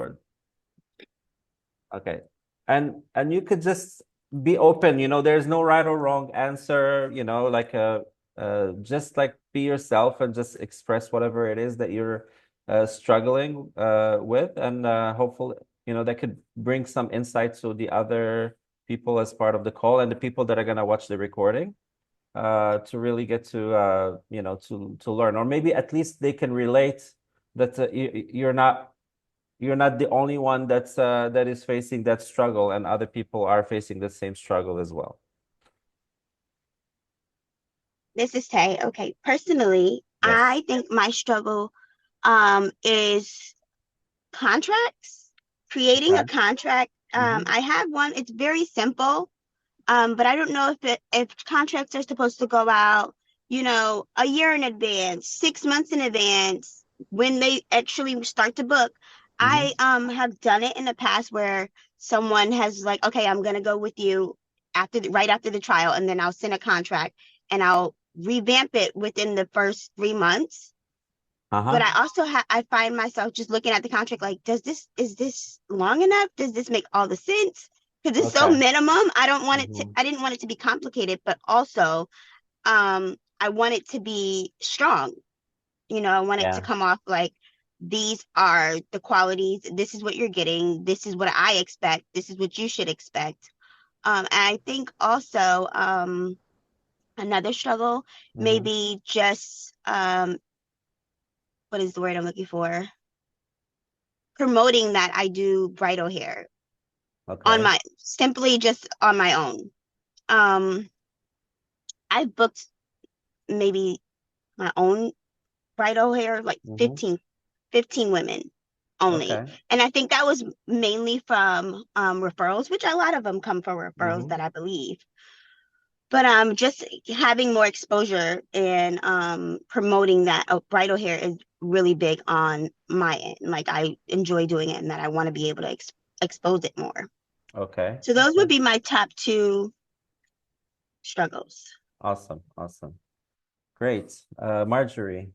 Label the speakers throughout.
Speaker 1: straightforward. Okay. And you could just be open, there's no right or wrong answer, like just like be yourself and just express whatever it is that you're struggling with and hopefully, that could bring some insight to the other people as part of the call and the people that are going to watch the recording to really get to to learn, or maybe at least they can relate that you're not the only one that is facing that struggle, and other people are facing the same struggle as well.
Speaker 2: This is Tay. Okay, personally,
Speaker 1: Yes.
Speaker 2: I think my struggle is contracts, creating
Speaker 1: Okay.
Speaker 2: a contract.
Speaker 1: Hmm.
Speaker 2: I have one. It's very simple. But I don't know if contracts are supposed to go out, a year in advance, 6 months in advance, when they actually start to book.
Speaker 1: Hmm.
Speaker 2: I have done it in the past where someone has like, okay, I'm gonna go with you right after the trial, and then I'll send a contract and I'll revamp it within the first 3 months. But
Speaker 1: Uh-huh.
Speaker 2: I find myself just looking at the contract like, is this long enough? Does this make all the sense? Because it's so
Speaker 1: Okay.
Speaker 2: minimum.
Speaker 1: Hmm.
Speaker 2: I didn't want it to be complicated, but also I want it to be strong. I want it to
Speaker 1: Yeah.
Speaker 2: come off like these are the qualities, this is what you're getting, this is what I expect, this is what you should expect. And I think also another struggle,
Speaker 1: Hmm.
Speaker 2: maybe just what is the word I'm looking for? Promoting that I do bridal hair on
Speaker 1: Okay.
Speaker 2: my simply just on my own. Um, I've booked maybe my own bridal hair, like
Speaker 1: Hmm.
Speaker 2: 15 women only.
Speaker 1: Okay.
Speaker 2: And I think that was mainly from referrals, which a lot of them come from referrals
Speaker 1: Hmm.
Speaker 2: that I believe. But just having more exposure and promoting that bridal hair is really big on my end. Like I enjoy doing it and that I want to be able to expose it more.
Speaker 1: Okay.
Speaker 2: So those would
Speaker 1: Okay.
Speaker 2: be my top two struggles.
Speaker 1: Awesome. Awesome. Great. Marjorie.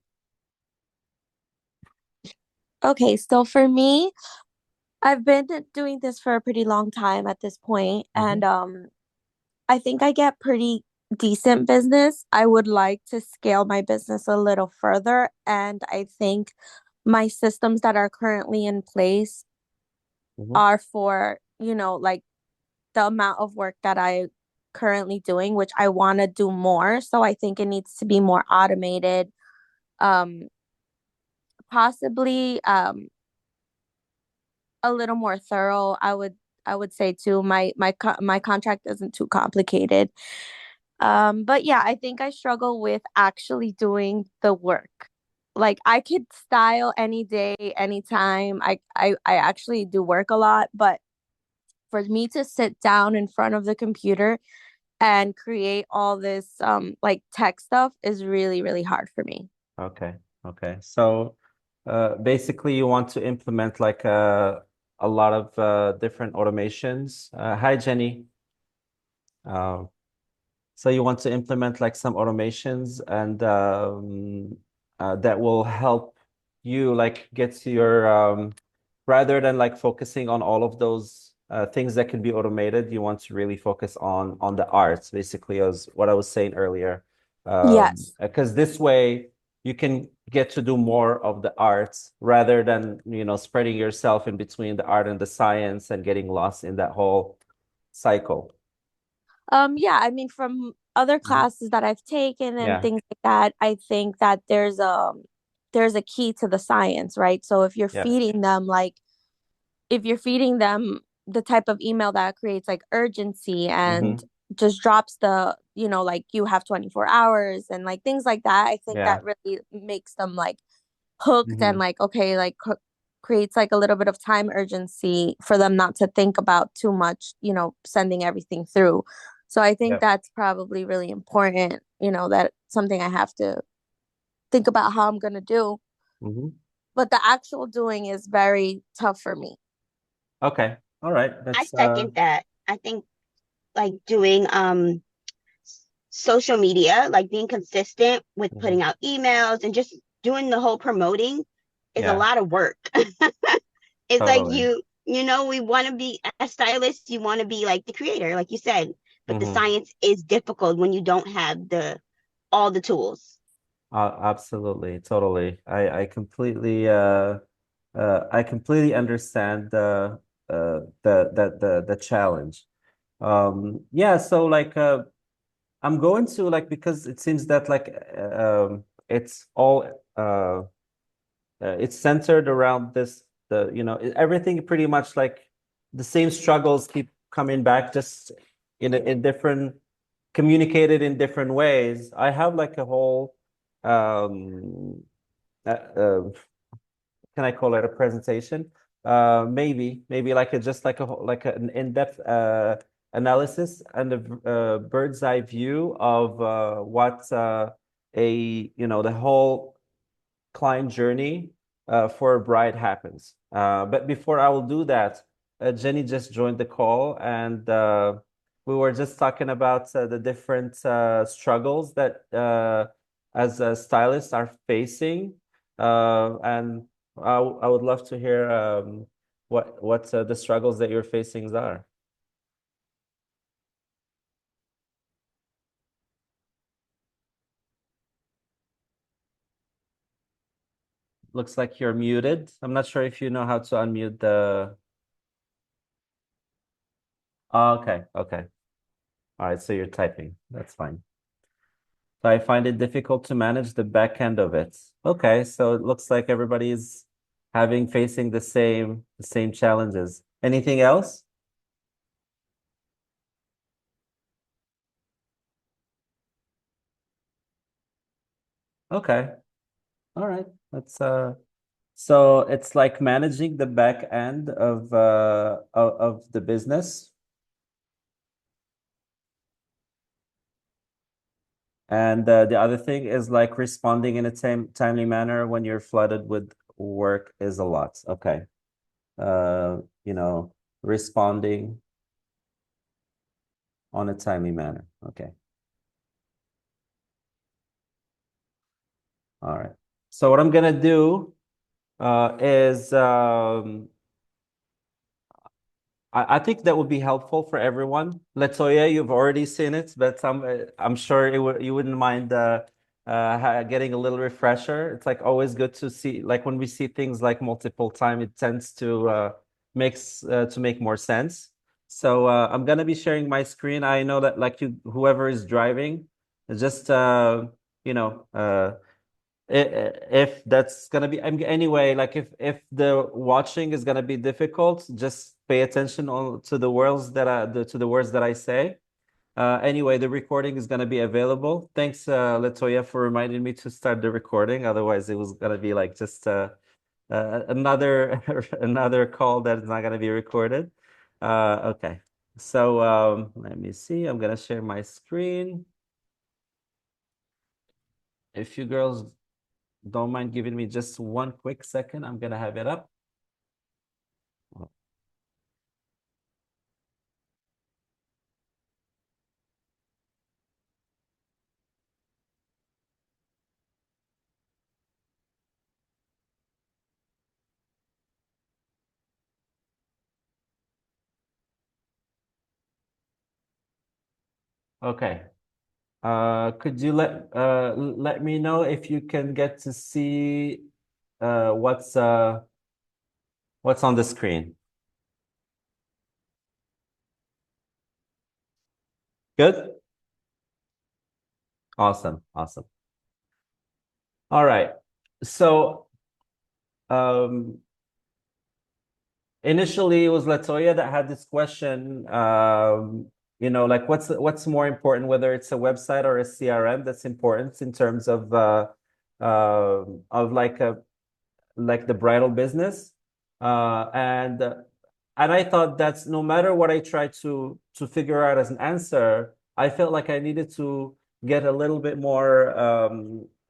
Speaker 3: Okay, so for me, I've been doing this for a pretty long time at this point,
Speaker 1: Hmm.
Speaker 3: and I think I get pretty decent business. I would like to scale my business a little further, and I think my systems that are currently in place
Speaker 1: Hmm.
Speaker 3: are for, like the amount of work that I currently doing, which I want to do more. So I think it needs to be more automated. Um, Possibly a little more thorough. I would say too. My contract isn't too complicated. But yeah, I think I struggle with actually doing the work. Like I could style any day, anytime. I actually do work a lot, but for me to sit down in front of the computer and create all this like tech stuff is really, really hard for me.
Speaker 1: Okay. Okay. So basically you want to implement like a lot of different automations. Hi, Jenny. Um, So you want to implement like some automations and that will help you like get to your rather than like focusing on all of those things that can be automated, you want to really focus on the arts, basically, as what I was saying earlier.
Speaker 3: Yes.
Speaker 1: Because this way you can get to do more of the arts rather than, spreading yourself in between the art and the science and getting lost in that whole cycle.
Speaker 3: Yeah, I mean from other
Speaker 1: Mhm.
Speaker 3: classes that I've taken and
Speaker 1: Yeah.
Speaker 3: things like that, I think that there's a key to the science, right? So
Speaker 1: Yeah.
Speaker 3: if you're feeding them the type of email that creates like urgency and
Speaker 1: Hmm.
Speaker 3: just drops the, like you have 24 hours and like things like that, I think
Speaker 1: Yeah.
Speaker 3: that really makes them like hooked and
Speaker 1: Hmm.
Speaker 3: like okay, like creates like a little bit of time urgency for them not to think about too much, sending everything through. So I think
Speaker 1: Yeah.
Speaker 3: that's probably really important, that something I have to think about how I'm going to do.
Speaker 1: Hmm.
Speaker 3: But the actual doing is very tough for me.
Speaker 1: Okay. All right.
Speaker 2: I
Speaker 1: That's
Speaker 2: second that. I think like doing social media, like being consistent with
Speaker 1: mhm.
Speaker 2: putting out emails and just doing the whole promoting is a
Speaker 1: Yeah.
Speaker 2: lot of work. It's like
Speaker 1: Totally.
Speaker 2: we want to be a stylist, you want to be like the creator, like you said, but the
Speaker 1: Hmm.
Speaker 2: science is difficult when you don't have the all the tools.
Speaker 1: Absolutely, totally. I completely understand the challenge. Yeah, so like I'm going to like because it seems that like it's all it's centered around this the everything pretty much like the same struggles keep coming back just in different communicated in different ways. I have like a whole um uh, uh, can I call it a presentation? Maybe like a just like an in-depth analysis and a bird's eye view of what the whole client journey for a bride happens. But before I will do that, Jenny just joined the call, and we were just talking about the different struggles that as stylists are facing. And I would love to hear what the struggles that you're facing are. Looks like you're muted. I'm not sure if you know how to unmute the. Oh, okay, okay. All right, so you're typing. That's fine. So I find it difficult to manage the back end of it. Okay, so it looks like everybody's facing the same challenges. Anything else? Okay. All right. That's so it's like managing the back end of the business. And the other thing is like responding in a timely manner when you're flooded with work is a lot. Okay. Uh, you know, responding on a timely manner. Okay. All right. So what I'm gonna do is I think that would be helpful for everyone. Latoya, you've already seen it, but I'm sure you wouldn't mind getting a little refresher. It's like always good to see, like when we see things like multiple time, it tends to make more sense. So I'm gonna be sharing my screen. I know that like whoever is driving, just you know. If that's gonna be anyway, like if the watching is gonna be difficult, just pay attention to the words that I say. Anyway, the recording is gonna be available. Thanks, Latoya, for reminding me to start the recording. Otherwise, it was gonna be like just another another call that is not gonna be recorded. Okay. So let me see. I'm gonna share my screen. If you girls don't mind giving me just one quick second, I'm gonna have it up. Okay. Could you let me know if you can get to see uh what's uh what's on the screen? Good? Awesome. Awesome. All right. So um initially it was Latoya that had this question. Like what's more important, whether it's a website or a CRM that's important in terms of like the bridal business. And I thought that no matter what I tried to figure out as an answer, I felt like I needed to get a little bit more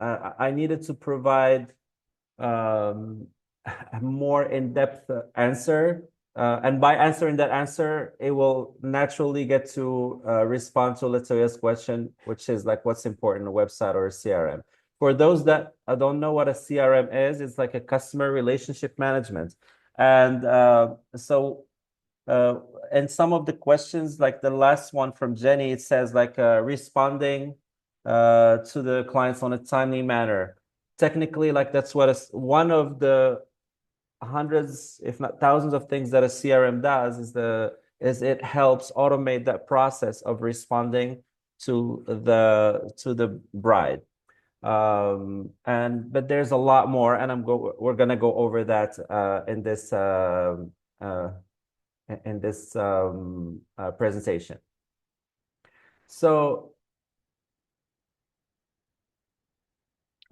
Speaker 1: I needed to provide a more in-depth answer. And by answering that answer, it will naturally get to respond to Latoya's question, which is like, what's important, a website or a CRM? For those that don't know what a CRM is, it's like a customer relationship management. And uh, and some of the questions, like the last one from Jenny, it says like responding to the clients on a timely manner. Technically, like that's what is one of the hundreds, if not thousands of things that a CRM does is it helps automate that process of responding to the bride. And but there's a lot more, and we're gonna go over that uh, in this presentation. So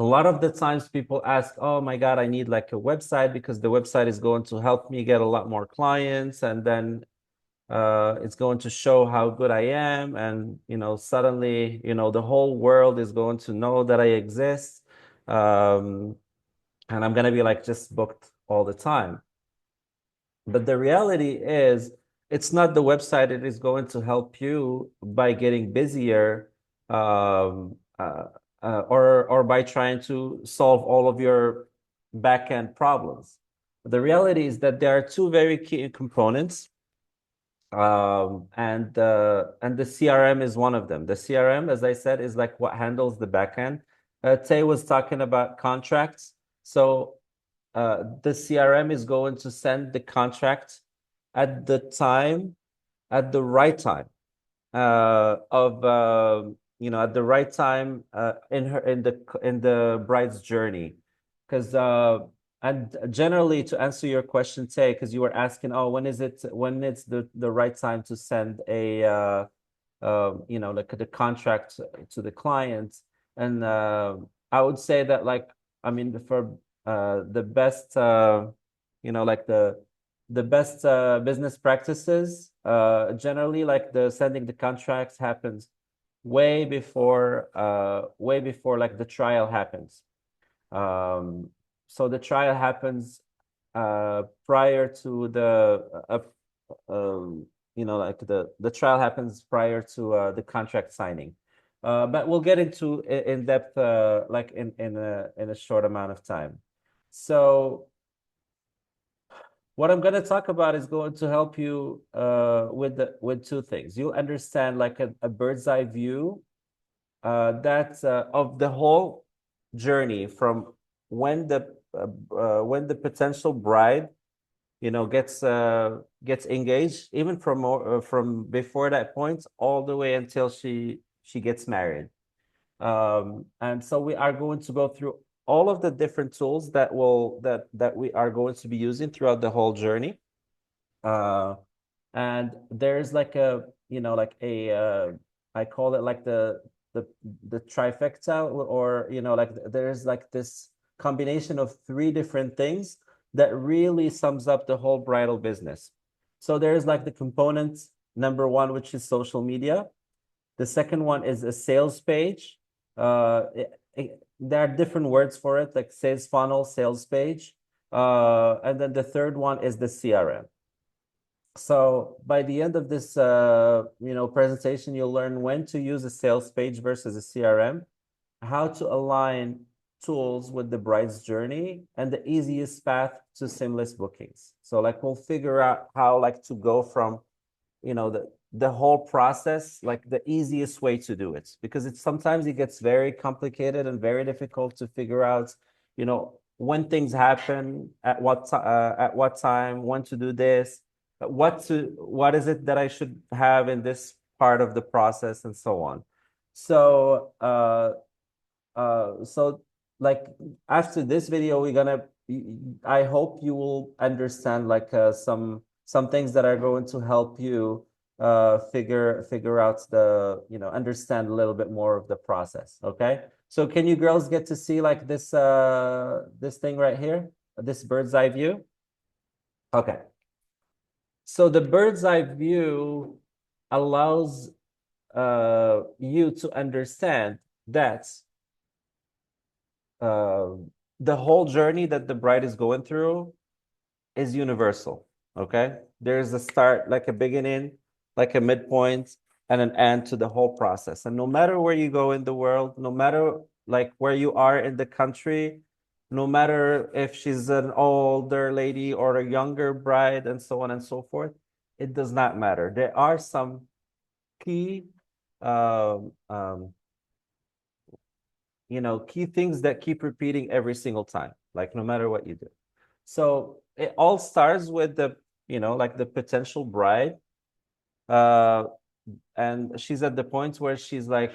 Speaker 1: a lot of the times people ask, oh my God, I need like a website because the website is going to help me get a lot more clients, and then it's going to show how good I am, and suddenly the whole world is going to know that I exist, um, and I'm gonna be like just booked all the time. But the reality is, it's not the website. It is going to help you by getting busier, um, or by trying to solve all of your back-end problems. The reality is that there are two very key components, and the CRM is one of them. The CRM, as I said, is like what handles the backend. Tay was talking about contracts. So the CRM is going to send the contract at the time, at the right time, at the right time in the bride's journey, because and generally, to answer your question, Tay, because you were asking, oh, when it's the right time to send a like the contract to the client. And I would say that, like, I mean, for the best like the best business practices, generally, like the sending the contracts happens way before like the trial happens. So the trial happens prior to like the trial happens prior to the contract signing. But we'll get into in depth, like in a short amount of time. So what I'm going to talk about is going to help you with two things. You'll understand like a bird's eye view that of the whole journey, from when the potential bride gets engaged, even from before that point, all the way until she gets married. And so we are going to go through all of the different tools that we are going to be using throughout the whole journey. Uh, and there's like I call it like the the trifecta, or like there's like this combination of three different things that really sums up the whole bridal business. So there's like the components number one, which is social media. The second one is a sales page. There are different words for it, like sales funnel, sales page. And then the third one is the CRM. So by the end of this presentation, you'll learn when to use a sales page versus a CRM, how to align tools with the bride's journey, and the easiest path to seamless bookings. So like we'll figure out how like to go from the whole process, like the easiest way to do it, because it's sometimes it gets very complicated and very difficult to figure out when things happen, at what time, when to do this, what is it that I should have in this part of the process, and so on. So so like after this video, I hope you will understand like some things that are going to help you figure out understand a little bit more of the process. Okay, so can you girls get to see like this thing right here, this bird's eye view? Okay, so the bird's eye view allows you to understand that uh, the whole journey that the bride is going through is universal. Okay, there's a start, like a beginning, like a midpoint, and an end to the whole process. And no matter where you go in the world, no matter like where you are in the country, no matter if she's an older lady or a younger bride and so on and so forth, it does not matter. There are some key, um, um, key things that keep repeating every single time, like no matter what you do. So it all starts with like the potential bride. Uh, and she's at the point where she's like,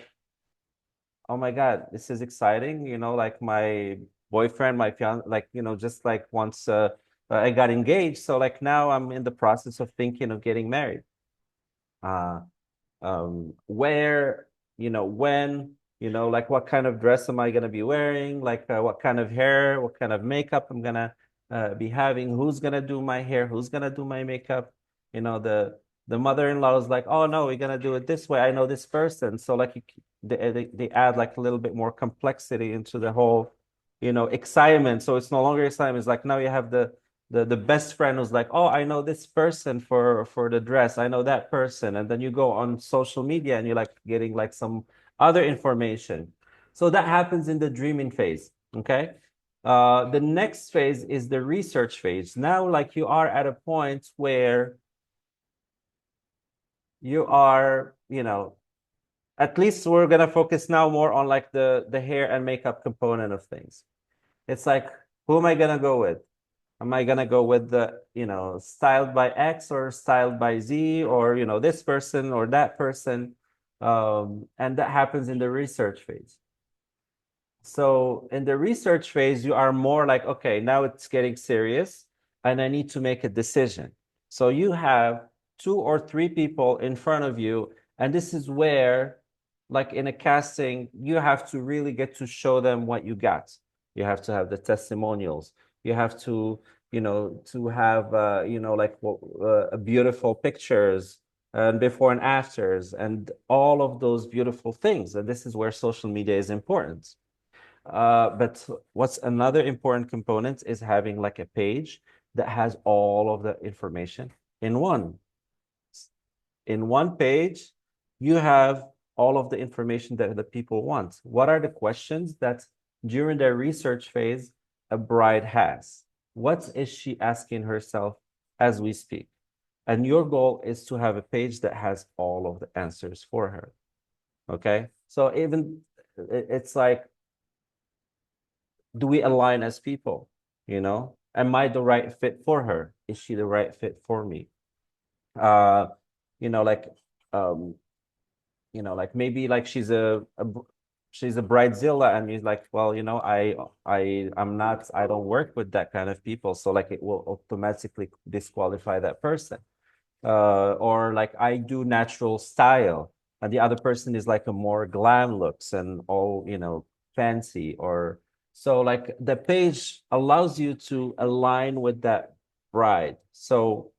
Speaker 1: oh my God, this is exciting. Like my boyfriend, my fiance, like, just like once I got engaged. So like now I'm in the process of thinking of getting married. Uh, where, when, like what kind of dress am I going to be wearing? Like what kind of hair, what kind of makeup I'm going to be having, who's going to do my hair, who's going to do my makeup. The mother-in-law is like, oh no, we're going to do it this way. I know this person. So like they add like a little bit more complexity into the whole, excitement. So it's no longer excitement. It's like now you have the best friend who's like, oh, I know this person for the dress. I know that person. And then you go on social media and you're like getting like some other information. So that happens in the dreaming phase. Okay. The next phase is the research phase. Now, like you are at a point where you are, at least we're gonna focus now more on like the hair and makeup component of things. It's like, who am I gonna go with? Am I gonna go with the, styled by X or styled by Z, or, this person or that person? And that happens in the research phase. So in the research phase, you are more like, okay, now it's getting serious and I need to make a decision. So you have 2 or 3 people in front of you, and this is where, like in a casting, you have to really get to show them what you got. You have to have the testimonials. You have to have, like beautiful pictures and before and afters and all of those beautiful things. And this is where social media is important. But what's another important component is having like a page that has all of the information in one. In one page, you have all of the information that the people want. What are the questions that during their research phase a bride has? What is she asking herself as we speak? And your goal is to have a page that has all of the answers for her. Okay. So even it's like, do we align as people? Am I the right fit for her? Is she the right fit for me? Uh, you know, like, um, like maybe like she's a bridezilla, and he's like, well, I'm not, I don't work with that kind of people, so like it will automatically disqualify that person. Or like I do natural style, and the other person is like a more glam looks and all, fancy. Or so like the page allows you to align with that bride. So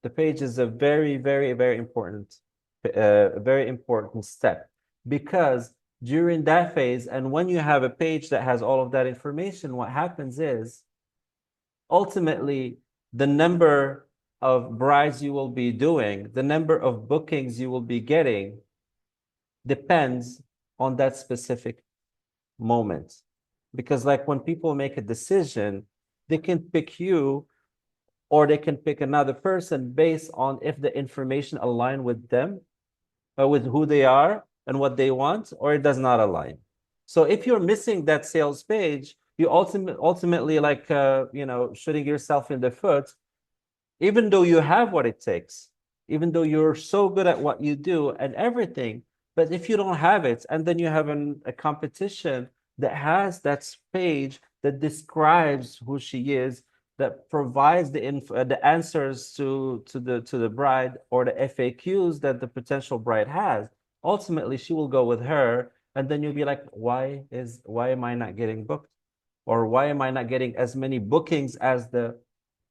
Speaker 1: the page is a very, very, very important step, because during that phase, and when you have a page that has all of that information, what happens is ultimately the number of brides you will be doing, the number of bookings you will be getting depends on that specific moment. Because like when people make a decision, they can pick you or they can pick another person based on if the information align with them, with who they are and what they want, or it does not align. So if you're missing that sales page, you ultimately like shooting yourself in the foot, even though you have what it takes, even though you're so good at what you do and everything. But if you don't have it, and then you have a competition that has that page that describes who she is, that provides the answers to the bride, or the FAQs that the potential bride has, ultimately she will go with her. And then you'll be like, why am I not getting booked? Or why am I not getting as many bookings as the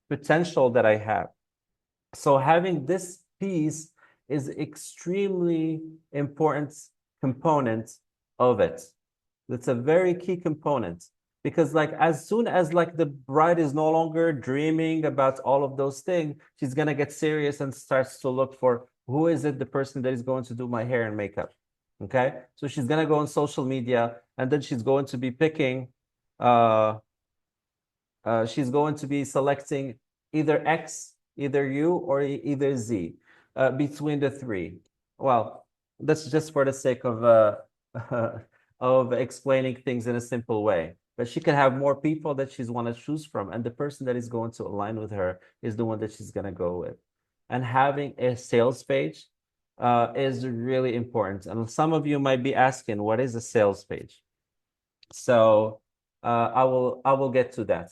Speaker 1: potential that I have? So having this piece is extremely important component of it. It's a very key component, because like as soon as like the bride is no longer dreaming about all of those things, she's gonna get serious and starts to look for, who is it, the person that is going to do my hair and makeup. Okay, so she's gonna go on social media, and then she's going to be picking uh, she's going to be selecting either X, either U, or either Z between the three. Well, that's just for the sake of of explaining things in a simple way. But she can have more people that she's want to choose from, and the person that is going to align with her is the one that she's going to go with. And having a sales page is really important. And some of you might be asking, what is a sales page? So I will get to that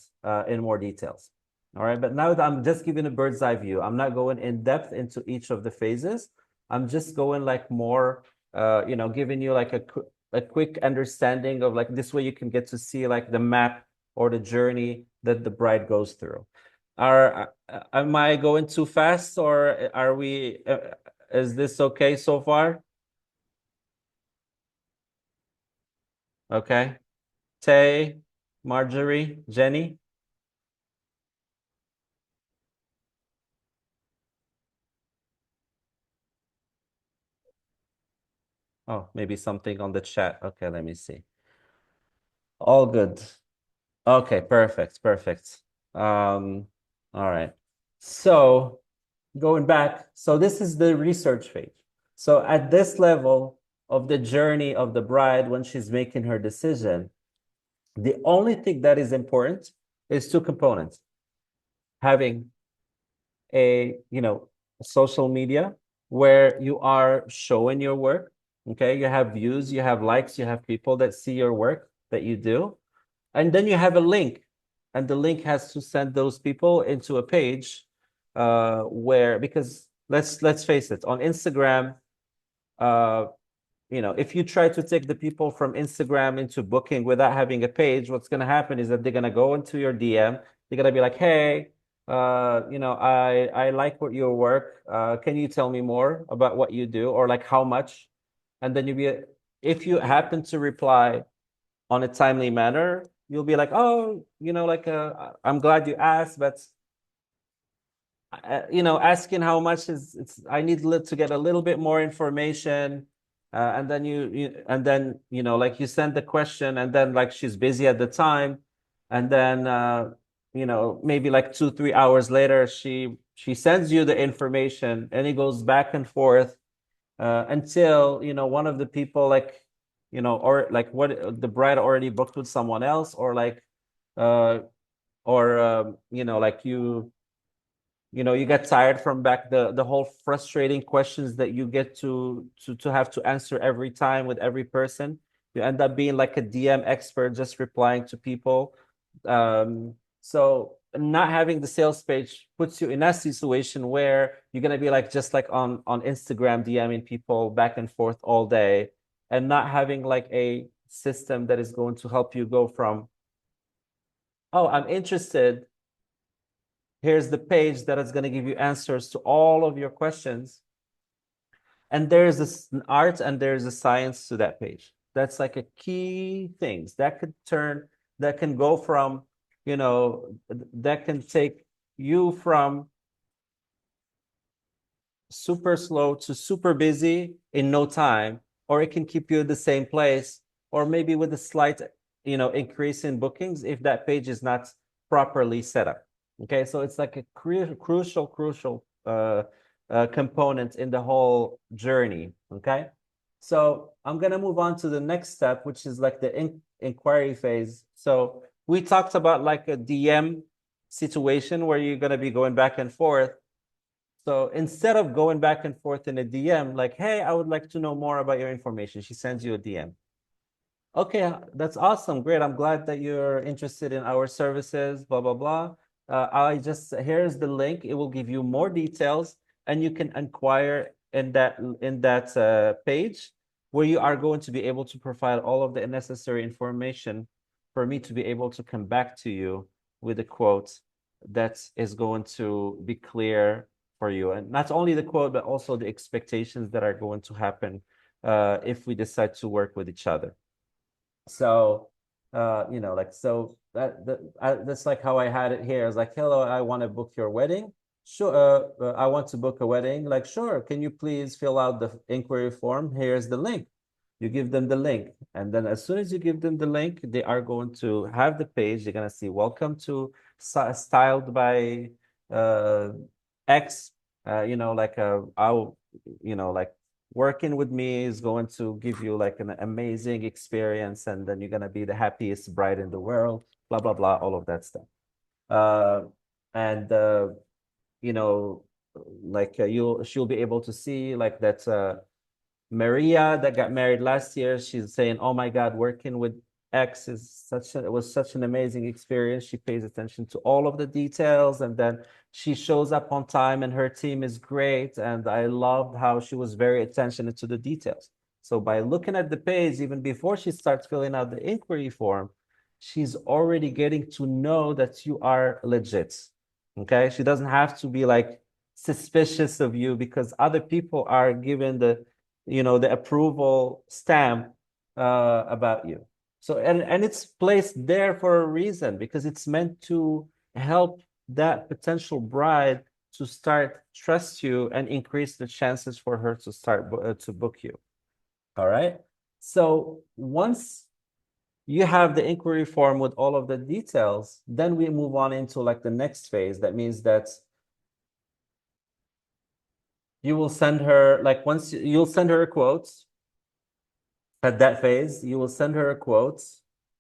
Speaker 1: in more details. All right, but now that I'm just giving a bird's eye view, I'm not going in depth into each of the phases. I'm just going like more, giving you like a quick understanding of like this way you can get to see like the map or the journey that the bride goes through. Am I going too fast or are we? Is this okay so far? Okay. Tay, Marjorie, Jenny. Oh, maybe something on the chat. Okay, let me see. All good. Okay, perfect, perfect. All right. So going back, so this is the research phase. So at this level of the journey of the bride when she's making her decision, the only thing that is important is two components. Having a, social media where you are showing your work. Okay, you have views, you have likes, you have people that see your work that you do, and then you have a link, and the link has to send those people into a page where, because let's face it, on Instagram, uh, if you try to take the people from Instagram into booking without having a page, what's going to happen is that they're going to go into your DM. They're going to be like, hey, I like what your work. Can you tell me more about what you do, or like how much? And then if you happen to reply on a timely manner, you'll be like, oh, I'm glad you asked, but asking how much I need to get a little bit more information. And then like you send the question, and then like she's busy at the time. And then, maybe like 2, 3 hours later, she sends you the information, and it goes back and forth until, one of the people like, or like what the bride already booked with someone else, or like, uh, or, like you get tired from back the whole frustrating questions that you get to have to answer every time with every person. You end up being like a DM expert, just replying to people. So not having the sales page puts you in that situation where you're gonna be like just like on Instagram DMing people back and forth all day, and not having like a system that is going to help you go from, oh, I'm interested, here's the page that is going to give you answers to all of your questions. And there's an art and there's a science to that page. That's like a key things that can go from, that can take you from super slow to super busy in no time, or it can keep you in the same place, or maybe with a slight, increase in bookings if that page is not properly set up. Okay, so it's like a crucial component in the whole journey. Okay, so I'm gonna move on to the next step, which is like the inquiry phase. So we talked about like a DM situation where you're gonna be going back and forth. So instead of going back and forth in a DM, like, hey, I would like to know more about your information, she sends you a DM. Okay, that's awesome. Great. I'm glad that you're interested in our services, blah, blah, blah. Here's the link. It will give you more details, and you can inquire in that page where you are going to be able to provide all of the necessary information for me to be able to come back to you with a quote that is going to be clear for you. And not only the quote, but also the expectations that are going to happen if we decide to work with each other. So, like, so that's like how I had it here. I was like, hello, I want to book your wedding. Sure. I want to book a wedding. Like, sure. Can you please fill out the inquiry form? Here's the link. You give them the link, and then as soon as you give them the link, they are going to have the page. They're gonna see welcome to styled by uh X. Like I'll like working with me is going to give you like an amazing experience, and then you're gonna be the happiest bride in the world, blah blah blah, all of that stuff. Uh and you know like she'll be able to see like that Maria that got married last year, she's saying, "Oh my God, working with X is it was such an amazing experience." She pays attention to all of the details, and then she shows up on time, and her team is great. And I loved how she was very attentive to the details. So by looking at the page, even before she starts filling out the inquiry form, she's already getting to know that you are legit. Okay, she doesn't have to be like suspicious of you because other people are given the approval stamp about you. So and it's placed there for a reason because it's meant to help that potential bride to start trust you and increase the chances for her to start to book you. All right. So once you have the inquiry form with all of the details, then we move on into like the next phase. That means that you will send her like once you'll send her a quote. At that phase, you will send her a quote,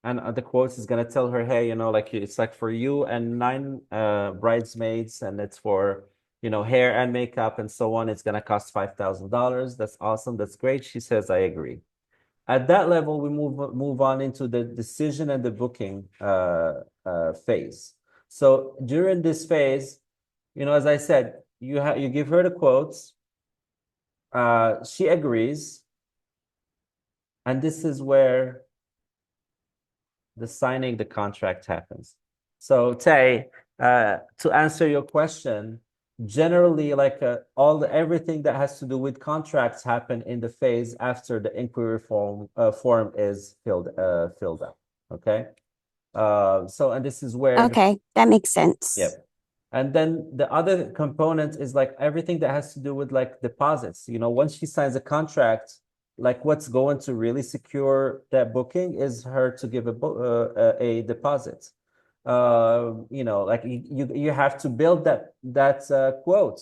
Speaker 1: and the quote is gonna tell her, hey, like it's like for you and 9 bridesmaids, and it's for hair and makeup and so on. It's gonna cost $5,000. That's awesome. That's great. She says, I agree. At that level, we move on into the decision and the booking phase. So during this phase, as I said, you give her the quotes. She agrees. And this is where the signing the contract happens. So Tay, to answer your question, generally like everything that has to do with contracts happen in the phase after the inquiry form is filled out. Okay. And this is where
Speaker 2: Okay, that makes sense.
Speaker 1: yep. And then the other component is like everything that has to do with like deposits. Once she signs a contract, like what's going to really secure that booking is her to give a deposit. Like you have to build that quote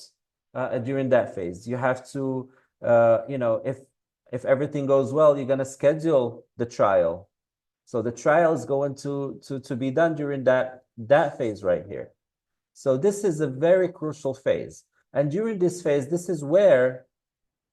Speaker 1: during that phase. You have to if everything goes well, you're gonna schedule the trial. So the trial is going to be done during that phase right here. So this is a very crucial phase. And during this phase, this is where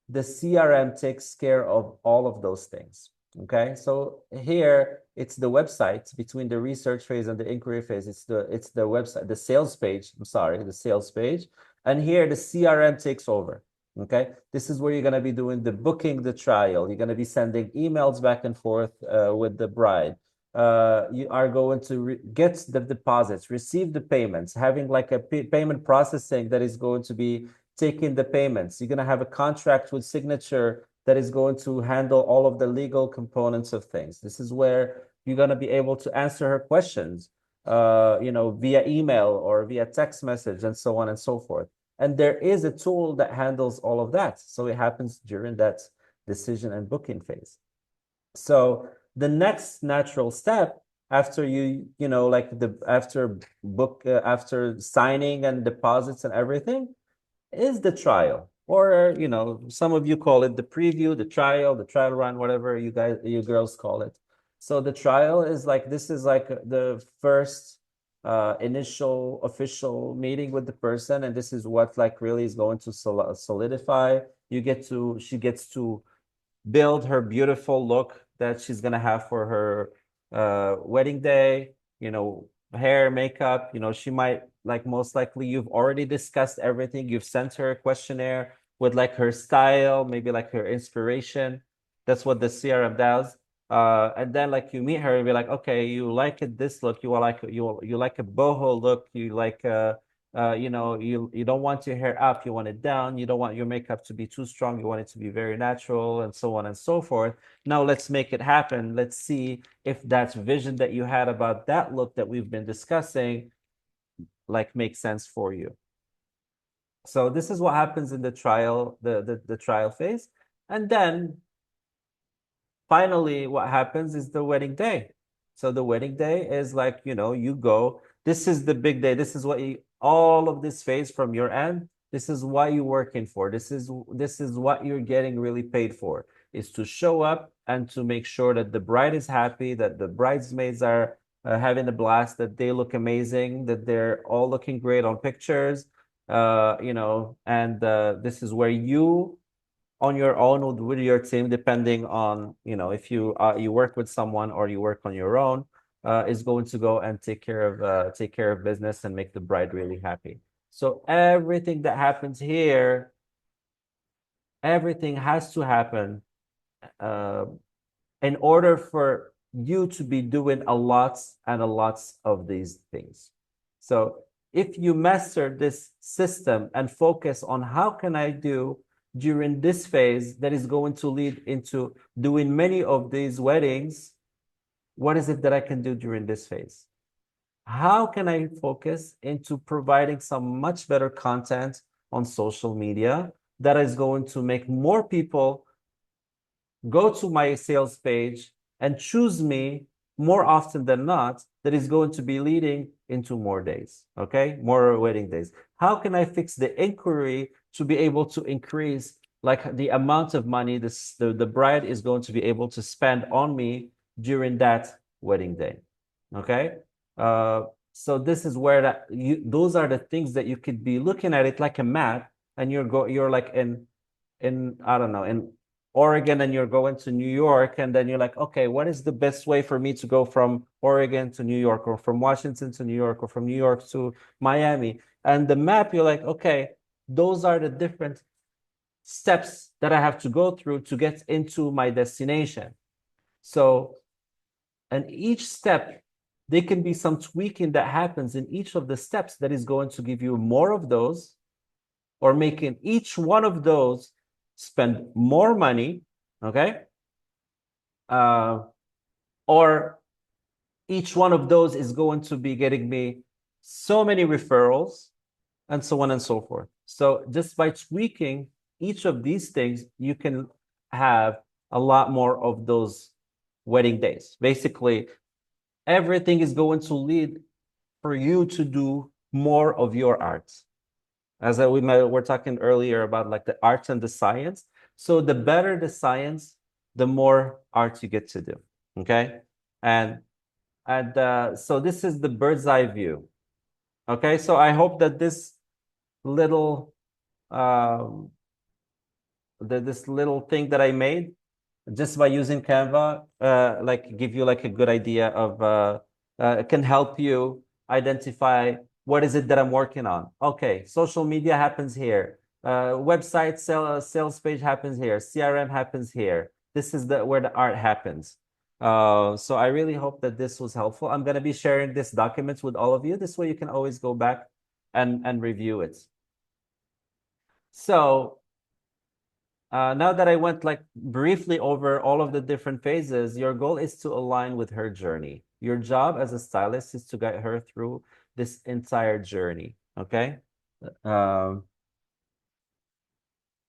Speaker 1: the CRM takes care of all of those things. Okay, so here it's the website between the research phase and the inquiry phase. It's the website, the sales page. I'm sorry, the sales page. And here the CRM takes over. Okay, this is where you're going to be doing the booking, the trial. You're going to be sending emails back and forth with the bride. You are going to get the deposits, receive the payments, having like a payment processing that is going to be taking the payments. You're going to have a contract with signature that is going to handle all of the legal components of things. This is where you're going to be able to answer her questions, via email or via text message and so on and so forth. And there is a tool that handles all of that. So it happens during that decision and booking phase. So the next natural step after after signing and deposits and everything is the trial, or some of you call it the preview, the trial run, whatever you girls call it. So the trial is like this is like the first initial official meeting with the person, and this is what like really is going to solidify. She gets to build her beautiful look that she's gonna have for her wedding day, hair, makeup. She might like most likely you've already discussed everything. You've sent her a questionnaire with like her style, maybe like her inspiration. That's what the CRM does. And then like you meet her and be like, okay, you like it this look, you like a boho look, you like you don't want your hair up, you want it down, you don't want your makeup to be too strong, you want it to be very natural, and so on and so forth. Now let's make it happen. Let's see if that vision that you had about that look that we've been discussing like makes sense for you. So this is what happens in the trial, the trial phase. And then finally, what happens is the wedding day. So the wedding day is like, you go, this is the big day. This is what all of this phase from your end, this is what you're working for. This is what you're getting really paid for, is to show up and to make sure that the bride is happy, that the bridesmaids are having a blast, that they look amazing, that they're all looking great on pictures, and this is where you on your own with your team, depending on, if you work with someone or you work on your own, is going to go and take care of business and make the bride really happy. So everything that happens here, everything has to happen uh, in order for you to be doing a lot and a lot of these things. So if you master this system and focus on how can I do during this phase that is going to lead into doing many of these weddings, what is it that I can do during this phase? How can I focus into providing some much better content on social media that is going to make more people go to my sales page and choose me more often than not, that is going to be leading into more days, okay? More wedding days. How can I fix the inquiry to be able to increase like the amount of money the bride is going to be able to spend on me during that wedding day, okay? So this is where those are the things that you could be looking at it like a map, and you're like in I don't know, in Oregon, and you're going to New York, and then you're like, okay, what is the best way for me to go from Oregon to New York, or from Washington to New York, or from New York to Miami? And the map, you're like, okay, those are the different steps that I have to go through to get into my destination. So, and each step, there can be some tweaking that happens in each of the steps that is going to give you more of those, or making each one of those spend more money, okay? Or each one of those is going to be getting me so many referrals, and so on and so forth. So just by tweaking each of these things, you can have a lot more of those wedding days. Basically, everything is going to lead for you to do more of your art. As we were talking earlier about like the art and the science. So the better the science, the more art you get to do. Okay. And so this is the bird's eye view. Okay. So I hope that this little um this little thing that I made just by using Canva, like give you like a good idea of can help you identify what is it that I'm working on. Okay, social media happens here. Website sales page happens here. CRM happens here. This is where the art happens. So I really hope that this was helpful. I'm gonna be sharing this document with all of you. This way you can always go back and review it. So now that I went like briefly over all of the different phases, your goal is to align with her journey. Your job as a stylist is to guide her through this entire journey. Okay.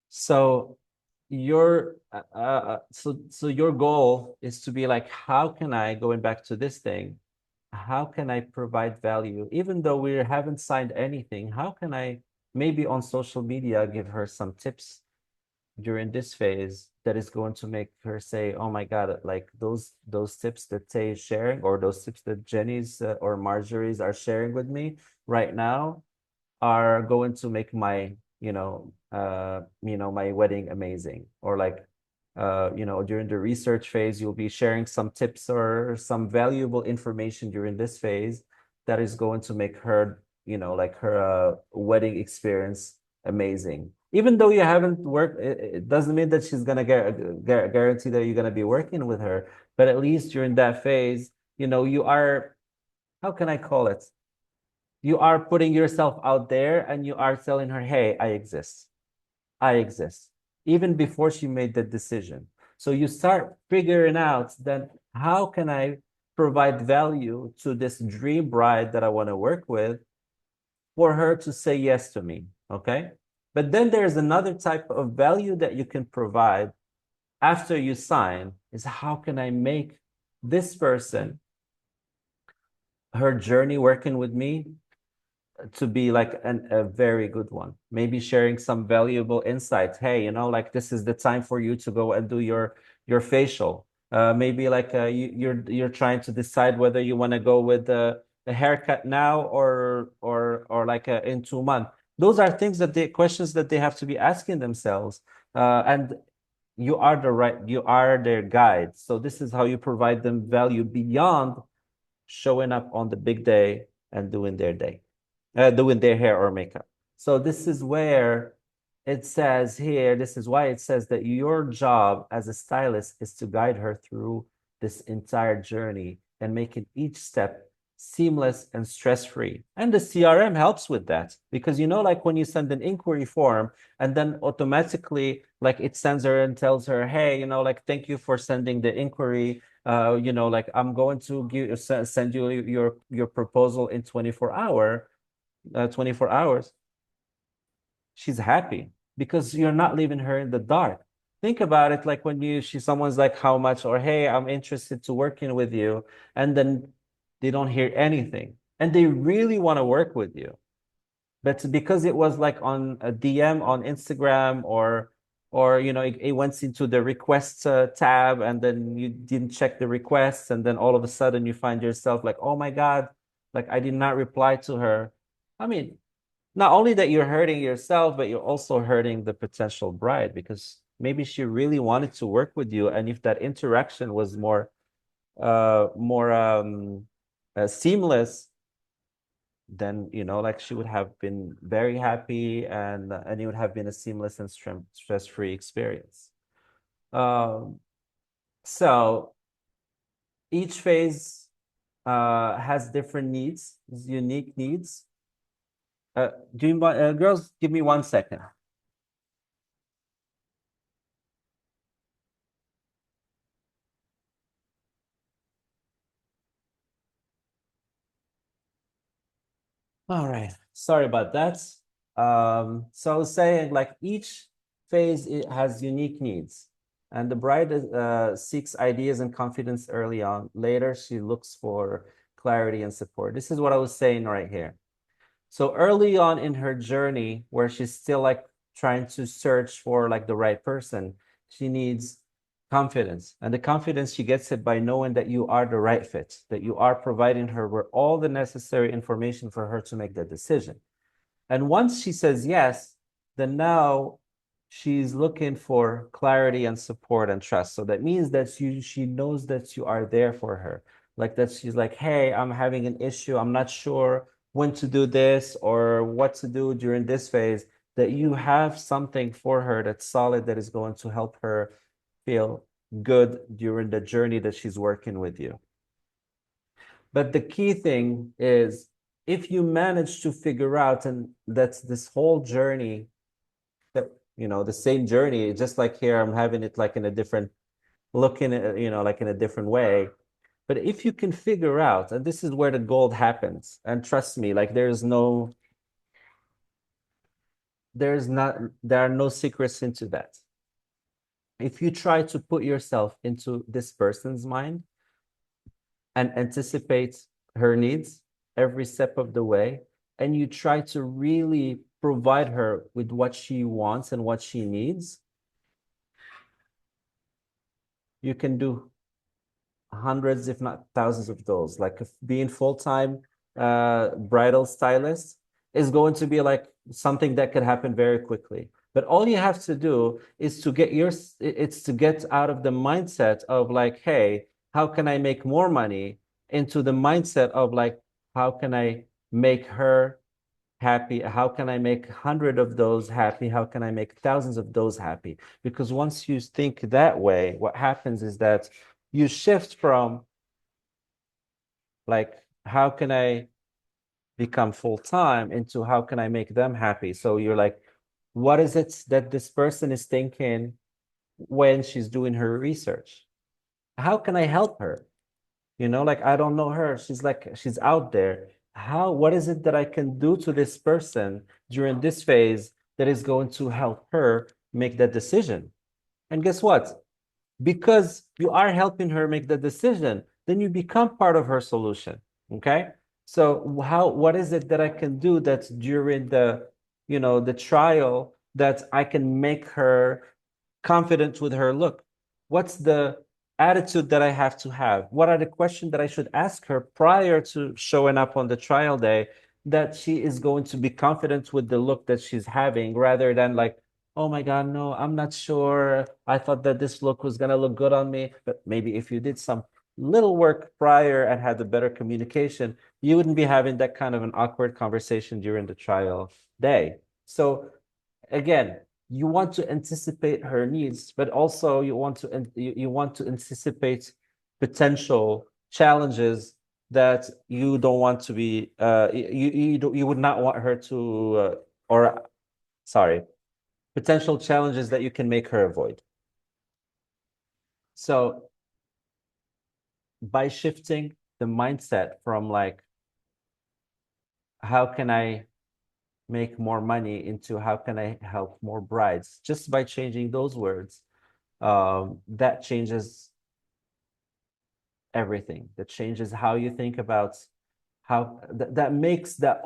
Speaker 1: So your goal is to be like, how can I, going back to this thing, how can I provide value? Even though we haven't signed anything, how can I maybe on social media give her some tips during this phase that is going to make her say, oh my God, like those tips that Tay is sharing, or those tips that Jenny's or Marjorie's are sharing with me right now, are going to make my, my wedding amazing. Or like, during the research phase, you'll be sharing some tips or some valuable information during this phase that is going to make her, like her wedding experience amazing. Even though you haven't worked, it doesn't mean that she's gonna guarantee that you're gonna be working with her. But at least during that phase, you are, how can I call it? You are putting yourself out there, and you are telling her, hey, I exist. I exist, even before she made the decision. So you start figuring out then, how can I provide value to this dream bride that I want to work with, for her to say yes to me, okay? But then there's another type of value that you can provide after you sign is how can I make this person, her journey working with me, to be like a very good one. Maybe sharing some valuable insights. Hey, like this is the time for you to go and do your facial. Maybe like you're trying to decide whether you want to go with a haircut now or like in 2 months. Those are things that they questions that they have to be asking themselves. And you are their guide. So this is how you provide them value beyond showing up on the big day and doing their hair or makeup. So this is where it says here, this is why it says that your job as a stylist is to guide her through this entire journey and making each step seamless and stress-free. And the CRM helps with that because like when you send an inquiry form and then automatically like it sends her and tells her, hey, like thank you for sending the inquiry. Like I'm going to send you your proposal in 24 hours, she's happy because you're not leaving her in the dark. Think about it like when someone's like, how much, or hey, I'm interested to working with you, and then they don't hear anything. And they really want to work with you. But because it was like on a DM on Instagram or it went into the requests tab and then you didn't check the requests and then all of a sudden you find yourself like, oh my God, like I did not reply to her. I mean, not only that you're hurting yourself, but you're also hurting the potential bride because maybe she really wanted to work with you. And if that interaction was more seamless, then like she would have been very happy and it would have been a seamless and stress-free experience. Um, so each phase has different needs, unique needs. Do you want girls, give me 1 second. All right. Sorry about that. So I was saying like each phase it has unique needs. And the bride seeks ideas and confidence early on. Later, she looks for clarity and support. This is what I was saying right here. So early on in her journey, where she's still like trying to search for like the right person, she needs confidence. And the confidence she gets it by knowing that you are the right fit, that you are providing her with all the necessary information for her to make that decision. And once she says yes, then now she's looking for clarity and support and trust. So that means that she knows that you are there for her. Like that she's like, hey, I'm having an issue. I'm not sure when to do this or what to do during this phase. That you have something for her that's solid that is going to help her feel good during the journey that she's working with you. But the key thing is if you manage to figure out, and that's this whole journey, that the same journey, just like here, I'm having it like in a different looking at, like in a different way. But if you can figure out, and this is where the gold happens, and trust me, like there are no secrets into that. If you try to put yourself into this person's mind and anticipate her needs every step of the way, and you try to really provide her with what she wants and what she needs, you can do hundreds, if not thousands of those. Like if being full-time bridal stylist is going to be like something that could happen very quickly. But all you have to do is to get out of the mindset of like, hey, how can I make more money, into the mindset of like, how can I make her happy? How can I make 100 of those happy? How can I make thousands of those happy? Because once you think that way, what happens is that you shift from like, how can I become full-time into how can I make them happy? So you're like, what is it that this person is thinking when she's doing her research? How can I help her? Like I don't know her. She's out there. What is it that I can do to this person during this phase that is going to help her make that decision? And guess what? because you are helping her make the decision, then you become part of her solution. Okay. So what is it that I can do that's during the trial that I can make her confident with her look? What's the attitude that I have to have? What are the questions that I should ask her prior to showing up on the trial day that she is going to be confident with the look that she's having rather than like, oh my God, no, I'm not sure. I thought that this look was going to look good on me. But maybe if you did some little work prior and had the better communication, you wouldn't be having that kind of an awkward conversation during the trial day. So again, you want to anticipate her needs, but also you want to anticipate potential challenges that you don't want to be you would not want her to or sorry, potential challenges that you can make her avoid. So by shifting the mindset from like, how can I make more money into how can I help more brides, just by changing those words, that changes everything. That changes how you think about how that makes that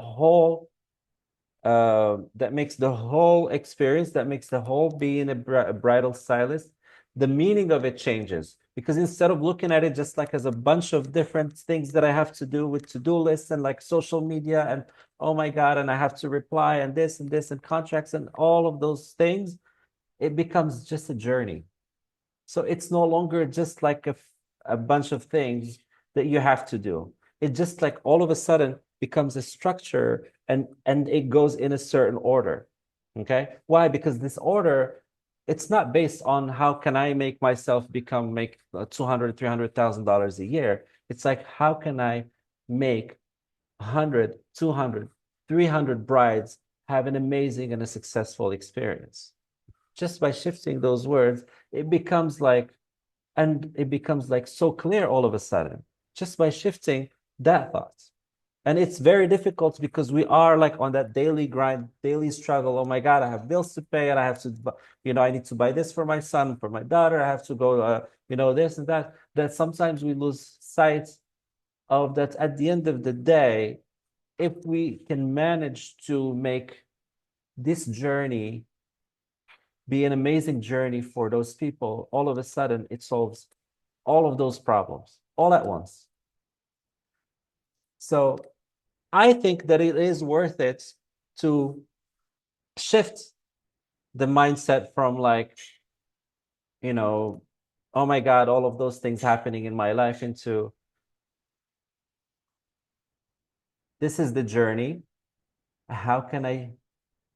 Speaker 1: makes the whole experience, that makes the whole being a bridal stylist, the meaning of it changes. Because instead of looking at it just like as a bunch of different things that I have to do with to-do lists and like social media and oh my God, and I have to reply and this and contracts and all of those things, it becomes just a journey. So it's no longer just like a bunch of things that you have to do. It just like all of a sudden becomes a structure and it goes in a certain order. Okay? Why? Because this order, it's not based on how can I make myself make $200, $300,000 a year. It's like how can I make 100, 200, 300 brides have an amazing and a successful experience. Just by shifting those words, it becomes like, and it becomes like so clear all of a sudden, just by shifting that thought. And it's very difficult because we are like on that daily grind, daily struggle. Oh my God, I have bills to pay and I have to, I need to buy this for my son, for my daughter. I have to go, this and that, that sometimes we lose sight of that at the end of the day. If we can manage to make this journey be an amazing journey for those people, all of a sudden it solves all of those problems all at once. So I think that it is worth it to shift the mindset from like, oh my God, all of those things happening in my life into this is the journey. How can I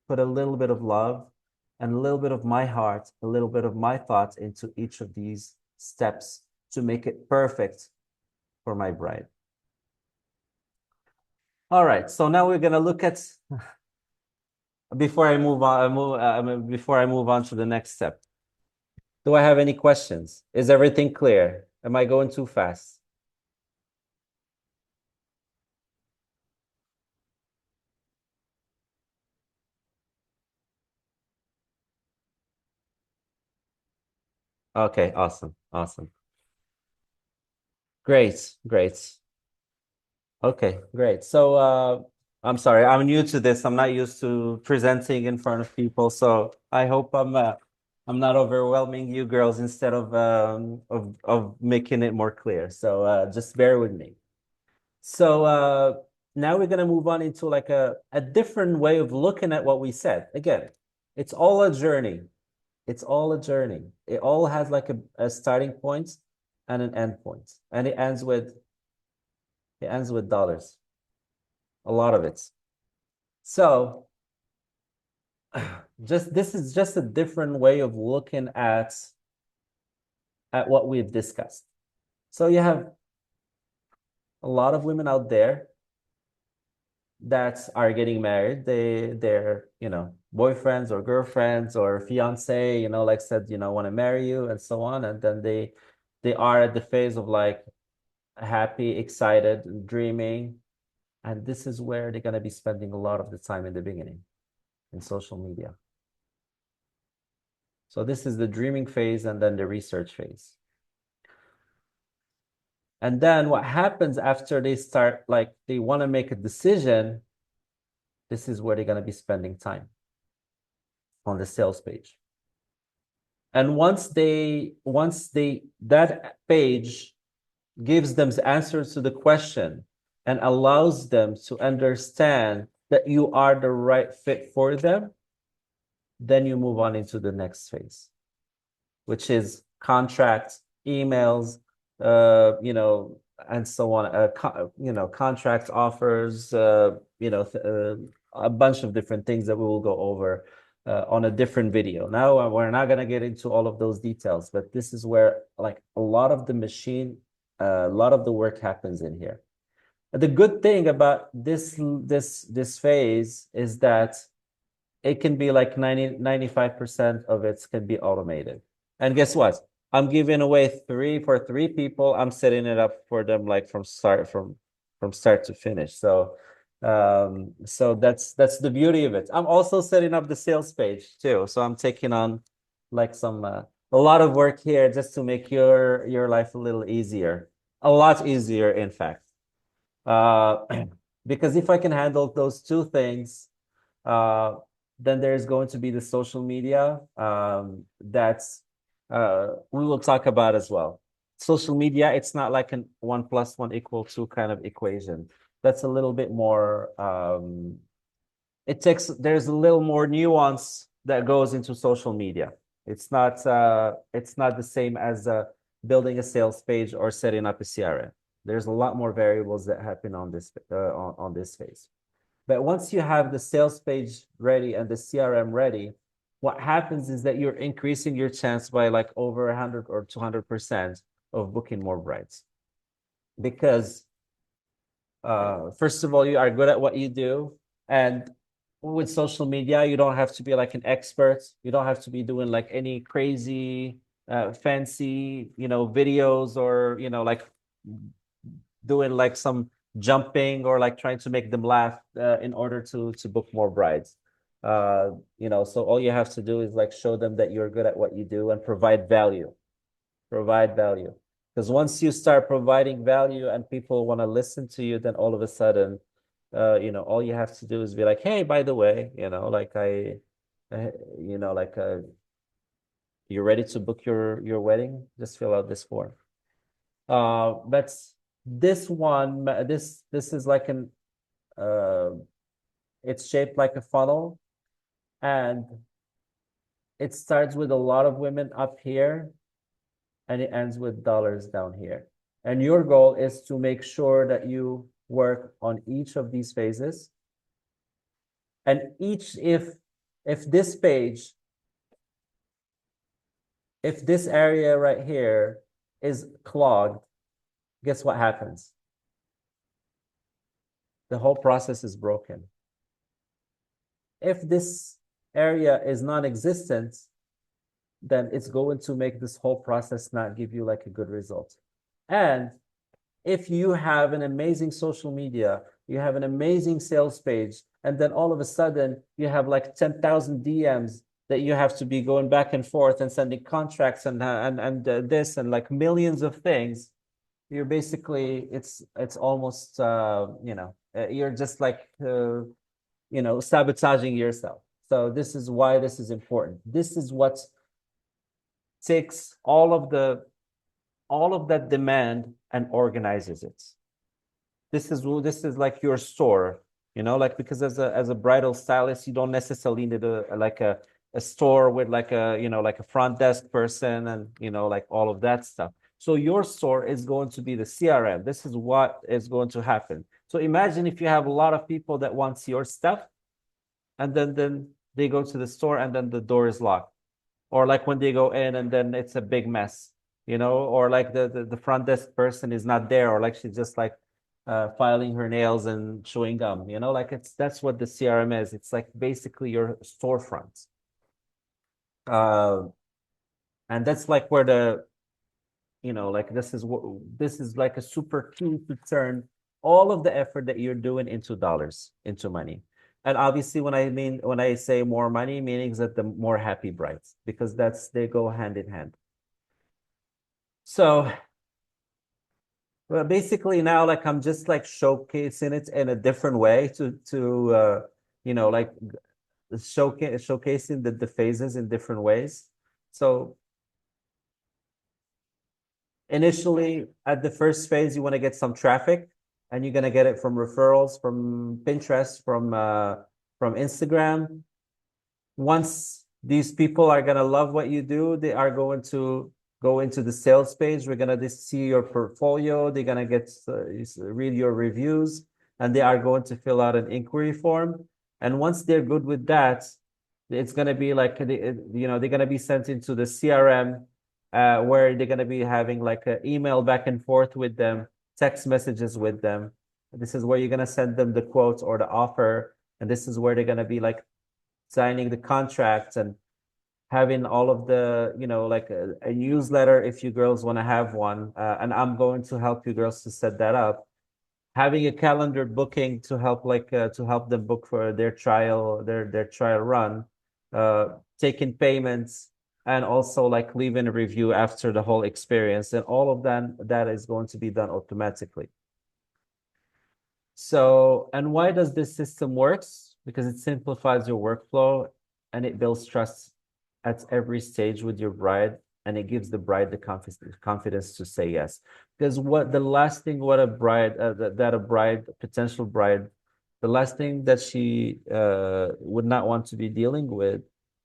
Speaker 1: put a little bit of love and a little bit of my heart, a little bit of my thoughts into each of these steps to make it perfect for my bride? All right, so now we're gonna look at before I move on, before I move on to the next step. Do I have any questions? Is everything clear? Am I going too fast? Okay, awesome, awesome. Great, great. Okay, great. So I'm sorry, I'm new to this. I'm not used to presenting in front of people, so I hope I'm not overwhelming you girls instead of making it more clear. So just bear with me. So now we're gonna move on into like a different way of looking at what we said. Again, it's all a journey. It's all a journey. It all has like a starting point and an end point, and it ends with dollars. A lot of it. So just this is just a different way of looking at what we've discussed. So you have a lot of women out there that are getting married. They're boyfriends or girlfriends or fiance, like said, want to marry you and so on. And then they are at the phase of like happy, excited, dreaming. And this is where they're gonna be spending a lot of the time in the beginning in social media. So this is the dreaming phase and then the research phase. And then what happens after they start, like they want to make a decision, this is where they're going to be spending time on the sales page. And that page gives them answers to the question and allows them to understand that you are the right fit for them, then you move on into the next phase, which is contracts, emails, and so on. Contracts, offers, a bunch of different things that we will go over on a different video. Now, we're not going to get into all of those details, but this is where like a lot of the work happens in here. The good thing about this phase is that it can be like 95% of it can be automated. And guess what? I'm giving away for three people. I'm setting it up for them like from start to finish. So that's the beauty of it. I'm also setting up the sales page too. So I'm taking on like a lot of work here just to make your life a little easier. A lot easier, in fact. Because if I can handle those two things, uh, then there's going to be the social media that's we will talk about as well. Social media, it's not like an 1 + 1 = 2 kind of equation. That's a little bit more, there's a little more nuance that goes into social media. It's not the same as building a sales page or setting up a CRM. There's a lot more variables that happen on this phase. But once you have the sales page ready and the CRM ready, what happens is that you're increasing your chance by like over 100 or 200% of booking more brides. Because first of all, you are good at what you do. And with social media, you don't have to be like an expert. You don't have to be doing like any crazy, fancy, videos or, like doing like some jumping or like trying to make them laugh in order to book more brides. So all you have to do is like show them that you're good at what you do and provide value. Provide value. Because once you start providing value and people want to listen to you, then all of a sudden, all you have to do is be like, hey, by the way, you're ready to book your wedding? Just fill out this form. But this is like it's shaped like a funnel, and it starts with a lot of women up here and it ends with dollars down here. And your goal is to make sure that you work on each of these phases. And if this page, if this area right here is clogged, guess what happens? The whole process is broken. If this area is non-existent, then it's going to make this whole process not give you like a good result. And if you have an amazing social media, you have an amazing sales page, and then all of a sudden you have like 10,000 DMs that you have to be going back and forth and sending contracts and this and like millions of things, you're basically it's almost you're just like sabotaging yourself. So this is why this is important. This is what takes all of that demand and organizes it. This is like your store, like because as a bridal stylist, you don't necessarily need a store with like a front desk person and like all of that stuff. So your store is going to be the CRM. This is what is going to happen. So imagine if you have a lot of people that wants your stuff, and then they go to the store and then the door is locked, or like when they go in and then it's a big mess, or like the front desk person is not there, or like she's just like filing her nails and chewing gum, like that's what the CRM is. It's like basically your storefront. And that's like where like this is like a super key to turn all of the effort that you're doing into dollars, into money. And obviously, when I say more money, meaning that the more happy brides, because they go hand in hand. So well, basically now, like I'm just like showcasing it in a different way like showcasing the phases in different ways. So initially, at the first phase, you want to get some traffic, and you're gonna get it from referrals, from Pinterest, from Instagram. Once these people are gonna love what you do, they are going to go into the sales page. We're gonna just see your portfolio. They're gonna get read your reviews, and they are going to fill out an inquiry form. And once they're good with that, it's gonna be like they're gonna be sent into the CRM, where they're gonna be having like an email back and forth with them, text messages with them. This is where you're gonna send them the quotes or the offer, and this is where they're gonna be like signing the contracts and having all of the, like a newsletter if you girls want to have one. And I'm going to help you girls to set that up. Having a calendar booking to help to help them book for their trial run, taking payments, and also like leaving a review after the whole experience. And all of that is going to be done automatically. So, and why does this system works? Because it simplifies your workflow and it builds trust at every stage with your bride, and it gives the bride the confidence to say yes. Because the last thing what a bride that a bride potential bride, the last thing that she would not want to be dealing with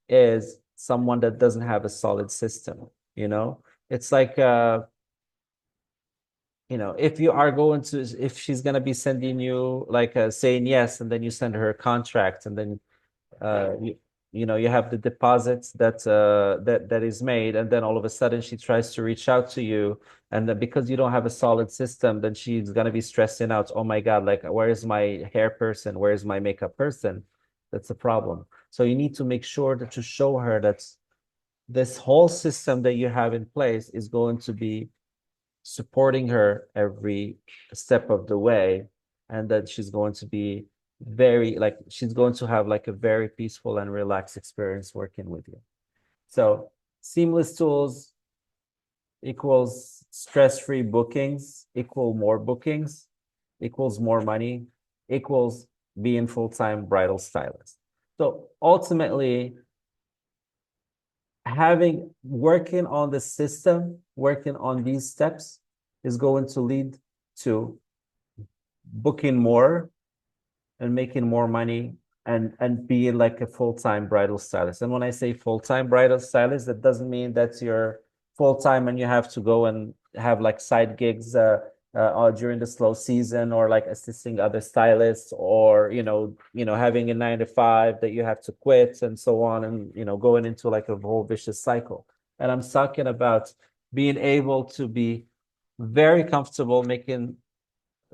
Speaker 1: is someone that doesn't have a solid system. It's like if you are going to, if she's going to be sending you like saying yes, and then you send her a contract, and then uh you, you have the deposits that is made, and then all of a sudden she tries to reach out to you, and then because you don't have a solid system, then she's going to be stressing out, oh my God, like where is my hair person, where is my makeup person? That's a problem. So you need to make sure to show her that this whole system that you have in place is going to be supporting her every step of the way, and that she's going to be she's going to have like a very peaceful and relaxed experience working with you. So seamless tools equals stress-free bookings, equal more bookings, equals more money, equals being full-time bridal stylist. So ultimately, working on the system, working on these steps is going to lead to booking more and making more money, and being like a full-time bridal stylist. And when I say full-time bridal stylist, that doesn't mean that you're full-time and you have to go and have like side gigs during the slow season, or like assisting other stylists, or having a 9 to 5 that you have to quit and so on, and going into like a whole vicious cycle. And I'm talking about being able to be very comfortable making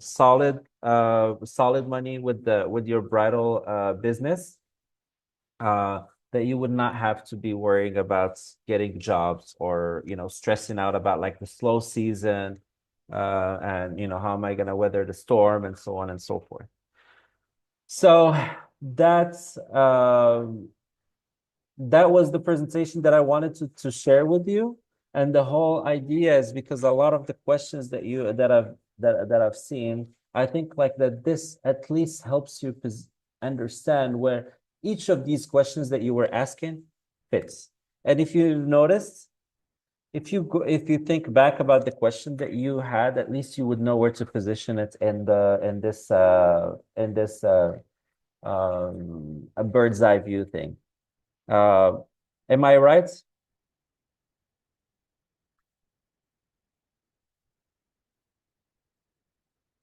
Speaker 1: solid money with your bridal business, uh that you would not have to be worrying about getting jobs, or stressing out about like the slow season, and how am I going to weather the storm, and so on and so forth. So that's that was the presentation that I wanted to share with you. And the whole idea is because a lot of the questions that I've seen, I think like that this at least helps you understand where each of these questions that you were asking fits. And if you noticed, if you think back about the question that you had, at least you would know where to position it in this a bird's eye view thing. Uh, am I right?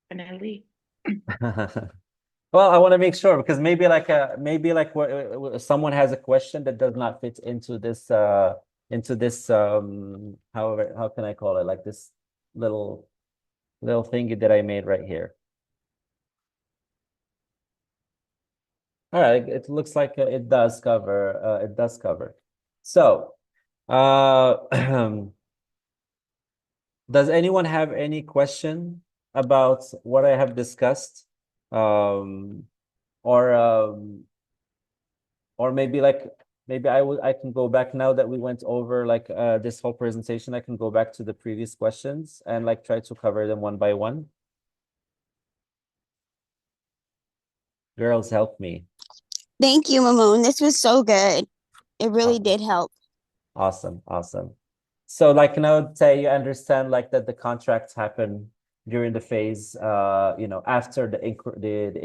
Speaker 4: Definitely.
Speaker 1: Well, I want to make sure, because maybe someone has a question that does not fit into this however, how can I call it, like this little thingy that I made right here. All right, it looks like it does cover. So, does anyone have any question about what I have discussed? or or maybe like maybe I can go back now that we went over like this whole presentation. I can go back to the previous questions and like try to cover them one by one. Girls, help me.
Speaker 2: Thank you, Mamoon. This was so good. It really
Speaker 1: Awesome.
Speaker 2: did help.
Speaker 1: Awesome. Awesome. So like now say you understand like that the contracts happen during the phase after the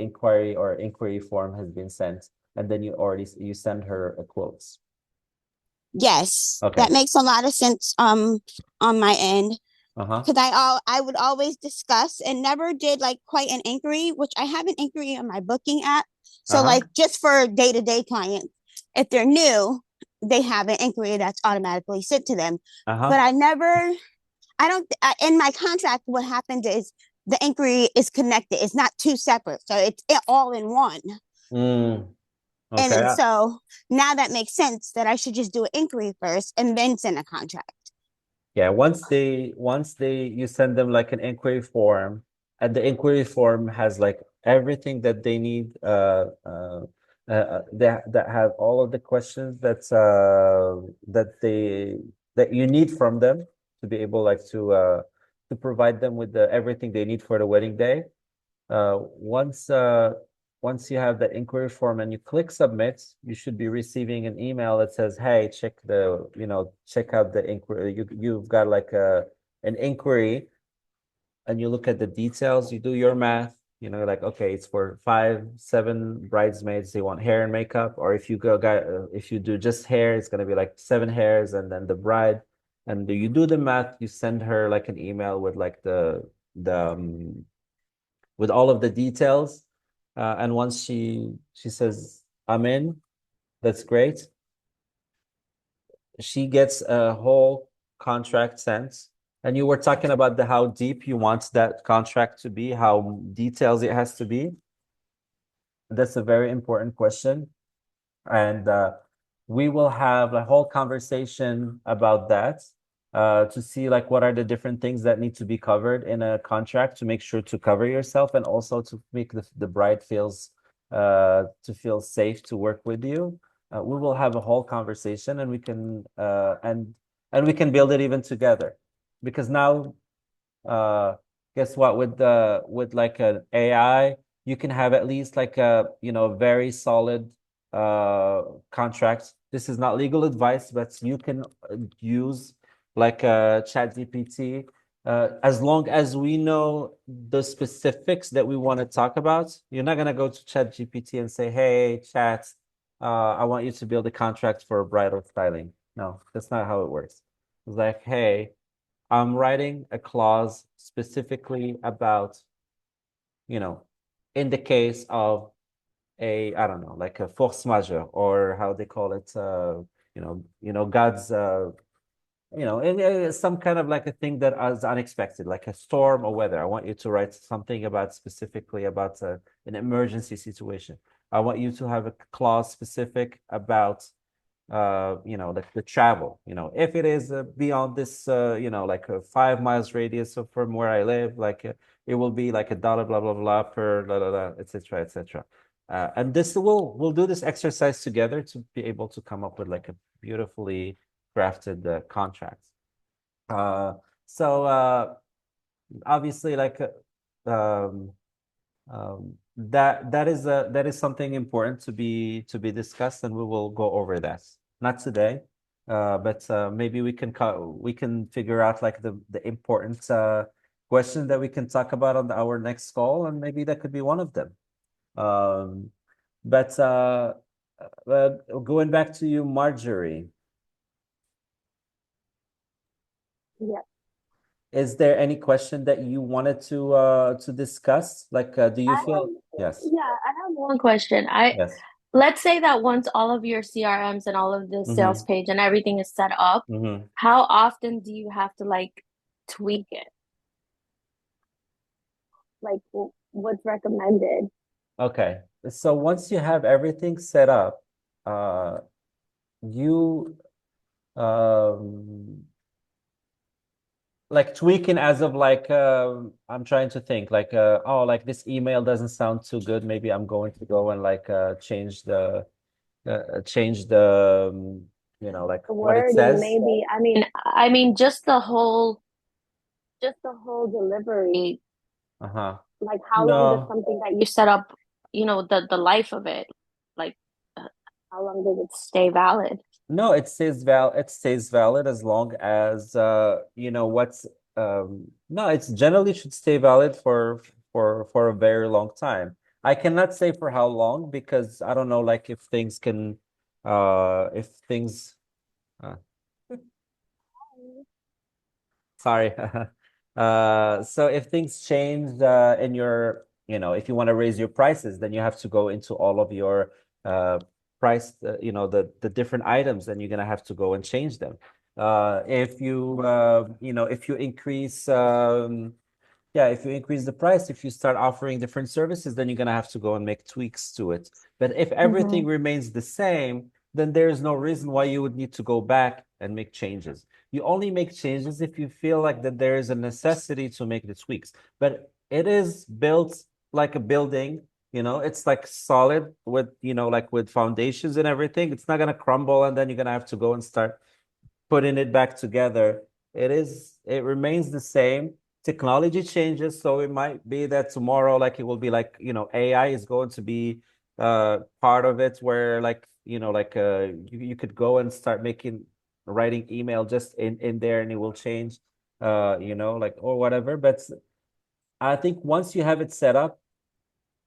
Speaker 1: inquiry or inquiry form has been sent, and then you send her a quotes.
Speaker 2: Yes,
Speaker 1: Okay.
Speaker 2: that makes a lot of sense on my end.
Speaker 1: Uh-huh.
Speaker 2: Because I would always discuss and never did like quite an inquiry, which I have an inquiry on my booking app. So
Speaker 1: Uh-huh.
Speaker 2: like just for day-to-day clients, if they're new, they have an inquiry that's automatically sent to them. But
Speaker 1: Uh-huh.
Speaker 2: I don't, in my contract, what happened is the inquiry is connected. It's not two separate. So it's all in one.
Speaker 1: Mm,
Speaker 2: And
Speaker 1: okay.
Speaker 2: then so now that makes sense that I should just do an inquiry first and then send a contract.
Speaker 1: Yeah, once they you send them like an inquiry form, and the inquiry form has like everything that they need that have all of the questions that you need from them to be able like to provide them with everything they need for the wedding day. Once you have the inquiry form and you click submit, you should be receiving an email that says, "Hey, check out the inquiry. You've got like an inquiry, and you look at the details. You do your math. Like okay, it's for 5, 7 bridesmaids. They want hair and makeup, or if you do just hair, it's gonna be like 7 hairs, and then the bride. And you do the math. You send her like an email with like the with all of the details. And once she says, "I'm in," that's great. She gets a whole contract sent. And you were talking about how deep you want that contract to be, how details it has to be. That's a very important question. And we will have a whole conversation about that to see like what are the different things that need to be covered in a contract to make sure to cover yourself, and also to make the bride to feel safe to work with you. We will have a whole conversation, and we can build it even together, because now guess what, with like an AI, you can have at least like a very solid contract. This is not legal advice, but you can use like a chat GPT, as long as we know the specifics that we want to talk about. You're not going to go to chat GPT and say, "Hey chat, I want you to build a contract for bridal styling." No, that's not how it works. It's like, "Hey, I'm writing a clause specifically about, you know, in the case of I don't know, like a force majeure, or how they call it, God's, some kind of like a thing that is unexpected, like a storm or weather. I want you to write something about specifically about an emergency situation. I want you to have a clause specific about like the travel, if it is beyond this, like a 5 miles radius from where I live, like it will be like a dollar, blah, blah, blah, per, blah, blah, blah, etc., etc. And this we'll do this exercise together to be able to come up with like a beautifully crafted contract. Uh, so obviously, like that is something important to be discussed, and we will go over that. Not today, but maybe we can figure out like the important question that we can talk about on our next call, and maybe that could be one of them. Um, but going back to you, Marjorie,
Speaker 3: Yeah.
Speaker 1: is there any question that you wanted to discuss? Like, do
Speaker 3: I
Speaker 1: you feel?
Speaker 3: have,
Speaker 1: Yes.
Speaker 3: yeah, I have one question. I
Speaker 1: Yes.
Speaker 3: Let's say that once all of your CRMs and all of the sales
Speaker 1: Mm-hmm.
Speaker 3: page and everything is set up,
Speaker 1: Mm-hmm.
Speaker 3: how often do you have to like tweak it? Like what's recommended?
Speaker 1: Okay. So once you have everything set up, uh, you um, like tweaking as of like I'm trying to think like oh like this email doesn't sound too good. Maybe I'm going to go and like change the like
Speaker 3: The
Speaker 1: what it
Speaker 3: wording,
Speaker 1: says.
Speaker 3: maybe. Just the whole delivery.
Speaker 1: Uh-huh.
Speaker 3: Like, how long does
Speaker 1: No.
Speaker 3: something that you set up, the life of it, like, uh, how long does it stay valid?
Speaker 1: No, it stays valid as long as what's no, it's generally should stay valid for a very long time. I cannot say for how long because I don't know like if things uh, sorry. So if things change in your, if you want to raise your prices, then you have to go into all of your uh price, the different items, and you're gonna have to go and change them. If you increase yeah, if you increase the price, if you start offering different services, then you're gonna have to go and make tweaks to it. But if
Speaker 3: Mm-hmm.
Speaker 1: everything remains the same, then there is no reason why you would need to go back and make changes. You only make changes if you feel like that there is a necessity to make the tweaks. But it is built like a building, it's like solid with, like with foundations and everything. It's not gonna crumble and then you're gonna have to go and start putting it back together. It remains the same. Technology changes, so it might be that tomorrow, like it will be like, AI is going to be part of it where like, you could go and start writing email just in there and it will change like or whatever. But I think once you have it set up,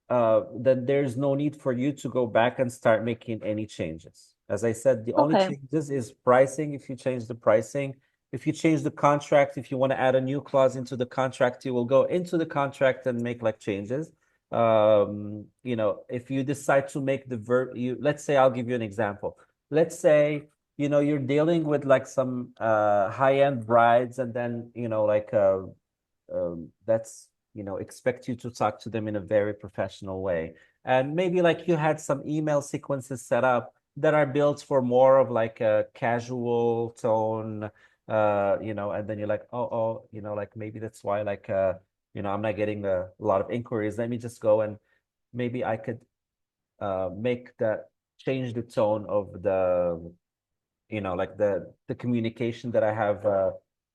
Speaker 1: then there's no need for you to go back and start making any changes. As I said, the only
Speaker 3: Okay.
Speaker 1: changes is pricing. If you change the pricing, if you change the contract, if you want to add a new clause into the contract, you will go into the contract and make like changes. If you decide to make the verb, let's say I'll give you an example. Let's say, you're dealing with like some high-end brides, and then, that's expect you to talk to them in a very professional way, and maybe like you had some email sequences set up that are built for more of like a casual tone, and then you're like, oh, like maybe that's why like I'm not getting a lot of inquiries. Let me just go and maybe I could make that change the tone of the like the communication that I have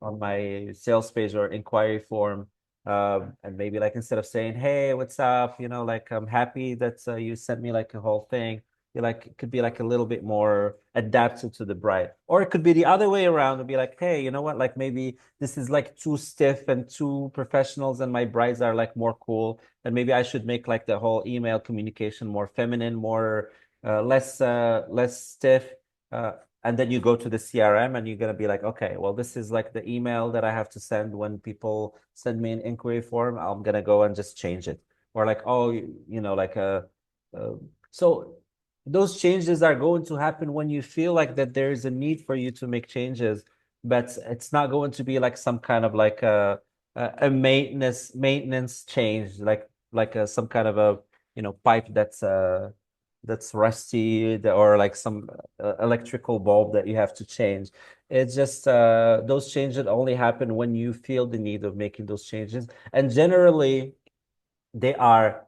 Speaker 1: on my sales page or inquiry form. And maybe like instead of saying, "Hey, what's up?" like I'm happy that you sent me like a whole thing. You like it could be like a little bit more adapted to the bride, or it could be the other way around and be like, "Hey, you know what? Like maybe this is like too stiff and too professionals, and my brides are like more cool, and maybe I should make like the whole email communication more feminine, more less stiff." Uh, and then you go to the CRM and you're going to be like, okay, well, this is like the email that I have to send when people send me an inquiry form. I'm going to go and just change it. Or like, oh, like uh, so those changes are going to happen when you feel like that there is a need for you to make changes, but it's not going to be like some kind of like a maintenance change, like some kind of a pipe that's rusty, or like some electrical bulb that you have to change. It's just those changes only happen when you feel the need of making those changes. And generally, they are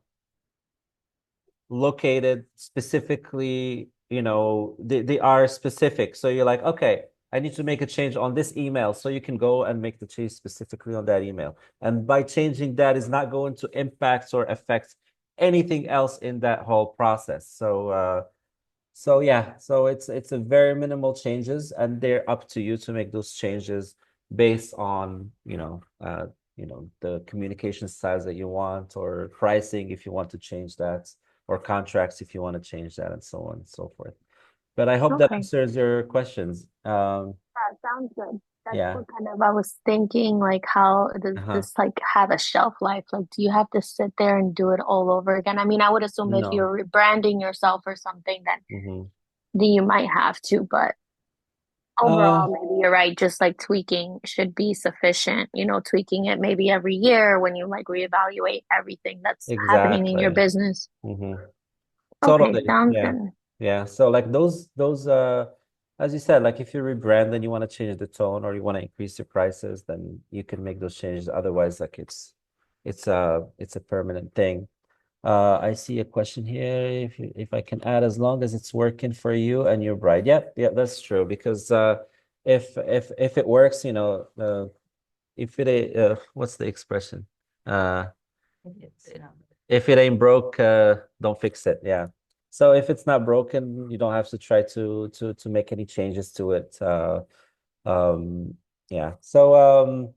Speaker 1: located specifically, they are specific. So you're like, okay, I need to make a change on this email. So you can go and make the change specifically on that email. And by changing that is not going to impact or affect anything else in that whole process. So yeah, so it's a very minimal changes, and they're up to you to make those changes based on, the communication styles that you want, or pricing if you want to change that, or contracts if you want to change that, and so on and so forth. But I hope that
Speaker 3: Okay.
Speaker 1: answers your questions.
Speaker 3: That sounds good. That's
Speaker 1: Yeah.
Speaker 3: what kind of I was thinking, like, how does
Speaker 1: Uh-huh.
Speaker 3: this like have a shelf life? Like, do you have to sit there and do it all over again? I mean, I would assume if
Speaker 1: No.
Speaker 3: you're rebranding yourself or something,
Speaker 1: Mm-hmm.
Speaker 3: then you might have to, but
Speaker 1: Uh,
Speaker 3: overall, maybe you're right. Just like tweaking should be sufficient, tweaking it maybe every year when you like reevaluate everything that's happening in your
Speaker 1: exactly.
Speaker 3: business.
Speaker 1: Mm-hmm.
Speaker 3: Okay,
Speaker 1: Totally.
Speaker 3: sounds
Speaker 1: Yeah.
Speaker 3: good.
Speaker 1: Yeah. So like those as you said, like if you rebrand and you want to change the tone or you want to increase your prices, then you can make those changes. Otherwise, like it's a permanent thing. I see a question here. If I can add, as long as it's working for you and your bride. Yep, yeah, that's true. Because if it works, if it what's the expression? Uh, if it ain't broke, don't fix it. Yeah. So if it's not broken, you don't have to try to make any changes to it. Um, yeah. So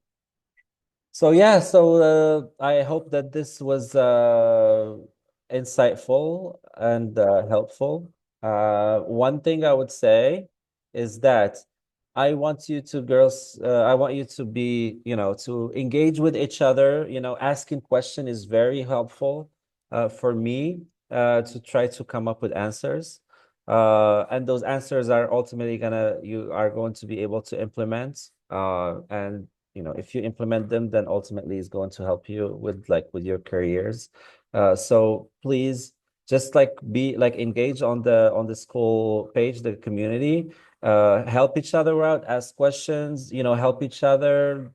Speaker 1: I hope that this was insightful and helpful. One thing I would say is that I want you to be, to engage with each other. Asking question is very helpful for me to try to come up with answers. And those answers are ultimately you are going to be able to implement. And if you implement them, then ultimately it's going to help you with your careers. So please just be engage on the school page, the community, help each other out, ask questions, help each other,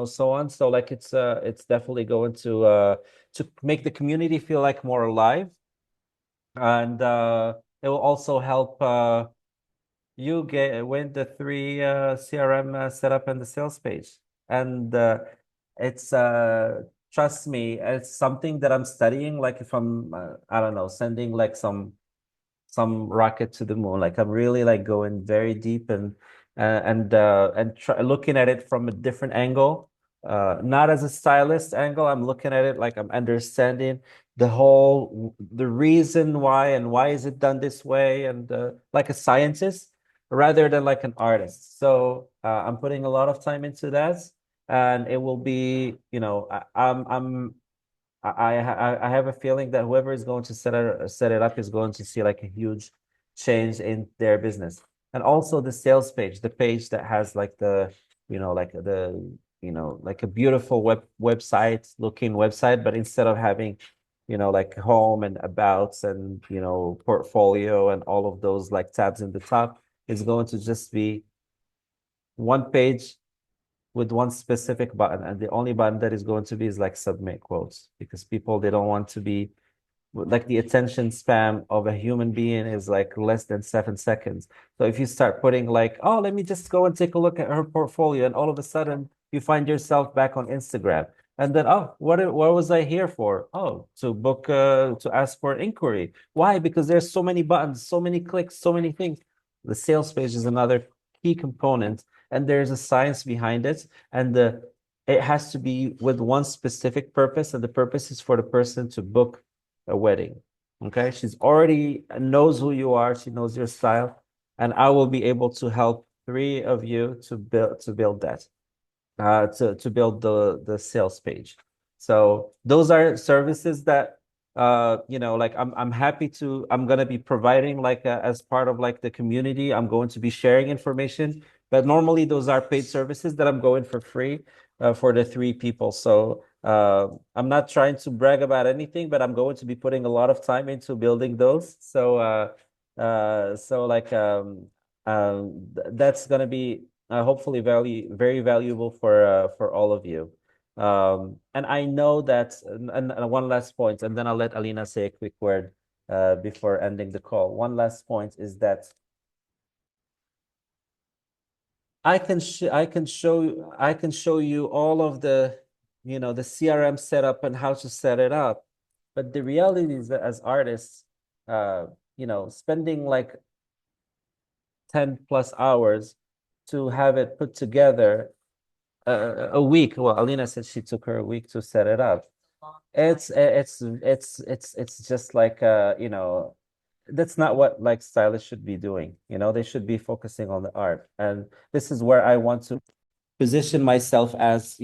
Speaker 1: so on. So it's definitely going to make the community feel like more alive. And it will also help you get win the three CRM setup and the sales page. And it's trust me, it's something that I'm studying. Like if I'm I don't know, sending like some rocket to the moon. Like I'm really like going very deep and looking at it from a different angle. Not as a stylist angle. I'm looking at it like I'm understanding the reason why and why is it done this way, and like a scientist rather than like an artist. So I'm putting a lot of time into that, and it will be, I have a feeling that whoever is going to set it up is going to see like a huge change in their business. And also the sales page, the page that has like like a beautiful website looking website, but instead of having, like home and abouts and, portfolio and all of those like tabs in the top, it's going to just be one page with one specific button, and the only button that is going to be is like submit quotes, because people, they don't want to be like, the attention span of a human being is like less than 7 seconds. So if you start putting like, oh, let me just go and take a look at her portfolio, and all of a sudden you find yourself back on Instagram. And then, oh, what was I here for? Oh, to book, to ask for an inquiry. Why? Because there's so many buttons, so many clicks, so many things. The sales page is another key component, and there's a science behind it. And it has to be with one specific purpose, and the purpose is for the person to book a wedding. Okay, she's already knows who you are, she knows your style, and I will be able to help three of you to build that, to build the sales page. So those are services that like I'm happy to, I'm gonna be providing like as part of like the community. I'm going to be sharing information, but normally those are paid services that I'm going for free for the three people. So I'm not trying to brag about anything, but I'm going to be putting a lot of time into building those. So that's gonna be hopefully very valuable for all of you. And I know that, and one last point, and then I'll let Alina say a quick word before ending the call. One last point is that I can show you all of the CRM setup and how to set it up. But the reality is that as artists, spending like 10 plus hours to have it put together, a week. Well, Alina said she took her a week to set it up. It's just like that's not what like stylists should be doing. They should be focusing on the art. And this is where I want to position myself as,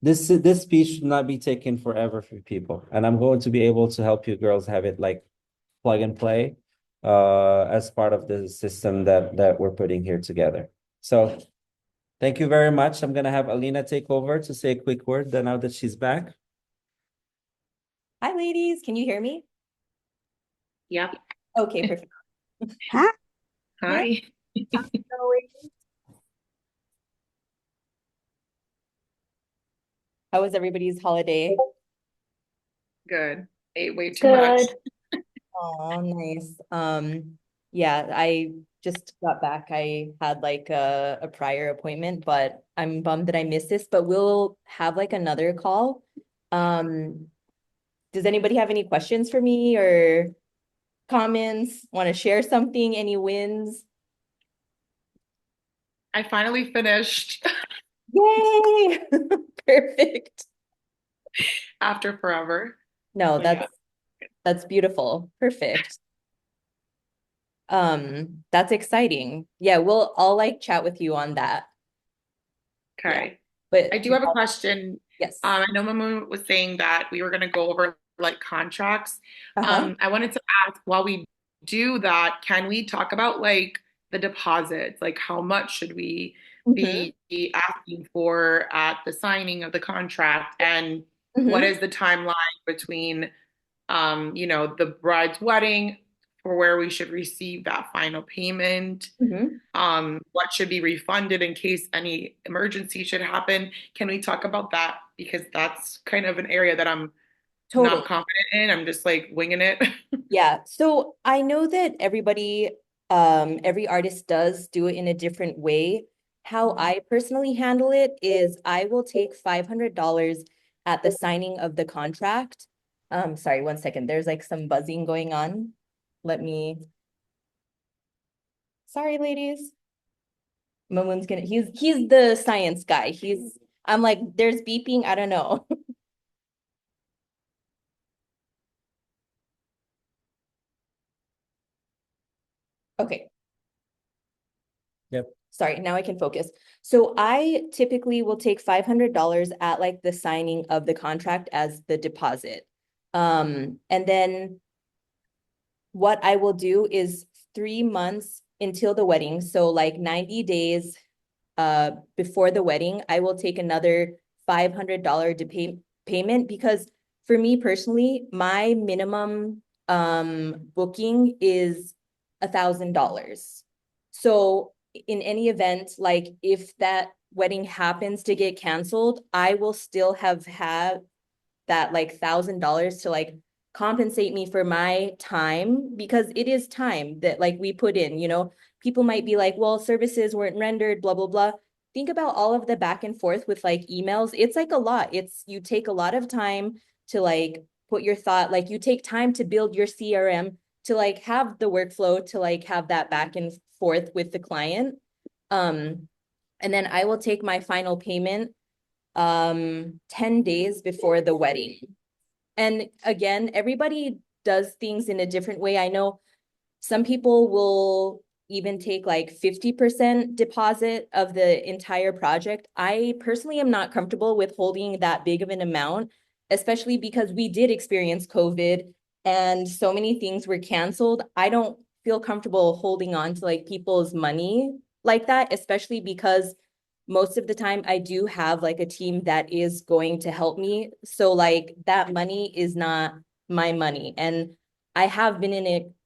Speaker 1: this piece should not be taken forever for people. And I'm going to be able to help you girls have it like plug and play as part of the system that we're putting here together. So thank you very much. I'm gonna have Alina take over to say a quick word then now that she's back.
Speaker 4: Hi, ladies. Can you hear me?
Speaker 5: Yep.
Speaker 4: Okay, perfect.
Speaker 2: Huh?
Speaker 5: Hi.
Speaker 4: How was everybody's holiday?
Speaker 5: Good. Ate way too much.
Speaker 4: Oh, nice. Yeah, I just got back. I had like a prior appointment, but I'm bummed that I missed this, but we'll have like another call. Um, does anybody have any questions for me or comments? Want to share something? Any wins?
Speaker 5: I finally finished
Speaker 4: Yay! Perfect.
Speaker 5: after forever.
Speaker 4: No,
Speaker 5: But yeah,
Speaker 4: that's beautiful. Perfect. That's exciting. Yeah, I'll like chat with you on that. Yeah.
Speaker 5: okay. I
Speaker 4: But
Speaker 5: do have a question.
Speaker 4: yes.
Speaker 5: I know Mama was saying that we were going to go over like contracts.
Speaker 4: Uh-huh.
Speaker 5: I wanted to ask, while we do that, can we talk about like the deposits? Like how much should we
Speaker 4: Mm-hmm.
Speaker 5: be asking for at the signing of the contract? And what
Speaker 4: Mm-hmm.
Speaker 5: is the timeline between the bride's wedding for where we should receive that final payment,
Speaker 4: Mm-hmm.
Speaker 5: what should be refunded in case any emergency should happen. Can we talk about that? Because that's kind of an area that I'm not
Speaker 4: Totally.
Speaker 5: confident in. I'm just like winging it.
Speaker 4: Yeah. So I know that every artist does do it in a different way. How I personally handle it is I will take $500 at the signing of the contract. Sorry, one second. There's like some buzzing going on. Let me, sorry, ladies. Mamoon's gonna, he's the science guy. I'm like, there's beeping. I don't know. Okay.
Speaker 1: Yep.
Speaker 4: Sorry, now I can focus. So I typically will take $500 at like the signing of the contract as the deposit. And then what I will do is 3 months until the wedding. So like 90 days before the wedding, I will take another $500 payment because for me personally, my minimum booking is $1,000. So in any event, like if that wedding happens to get canceled, I will still have had that like $1,000 to like compensate me for my time because it is time that like we put in, people might be like, well, services weren't rendered, blah, blah, blah. Think about all of the back and forth with like emails. It's like a lot. You take a lot of time to like put your thought, like you take time to build your CRM to like have the workflow to like have that back and forth with the client. And then I will take my final payment 10 days before the wedding. And again, everybody does things in a different way. I know some people will even take like 50% deposit of the entire project. I personally am not comfortable with holding that big of an amount, especially because we did experience COVID and so many things were canceled. I don't feel comfortable holding on to like people's money like that, especially because most of the time I do have like a team that is going to help me. So like that money is not my money. And I have been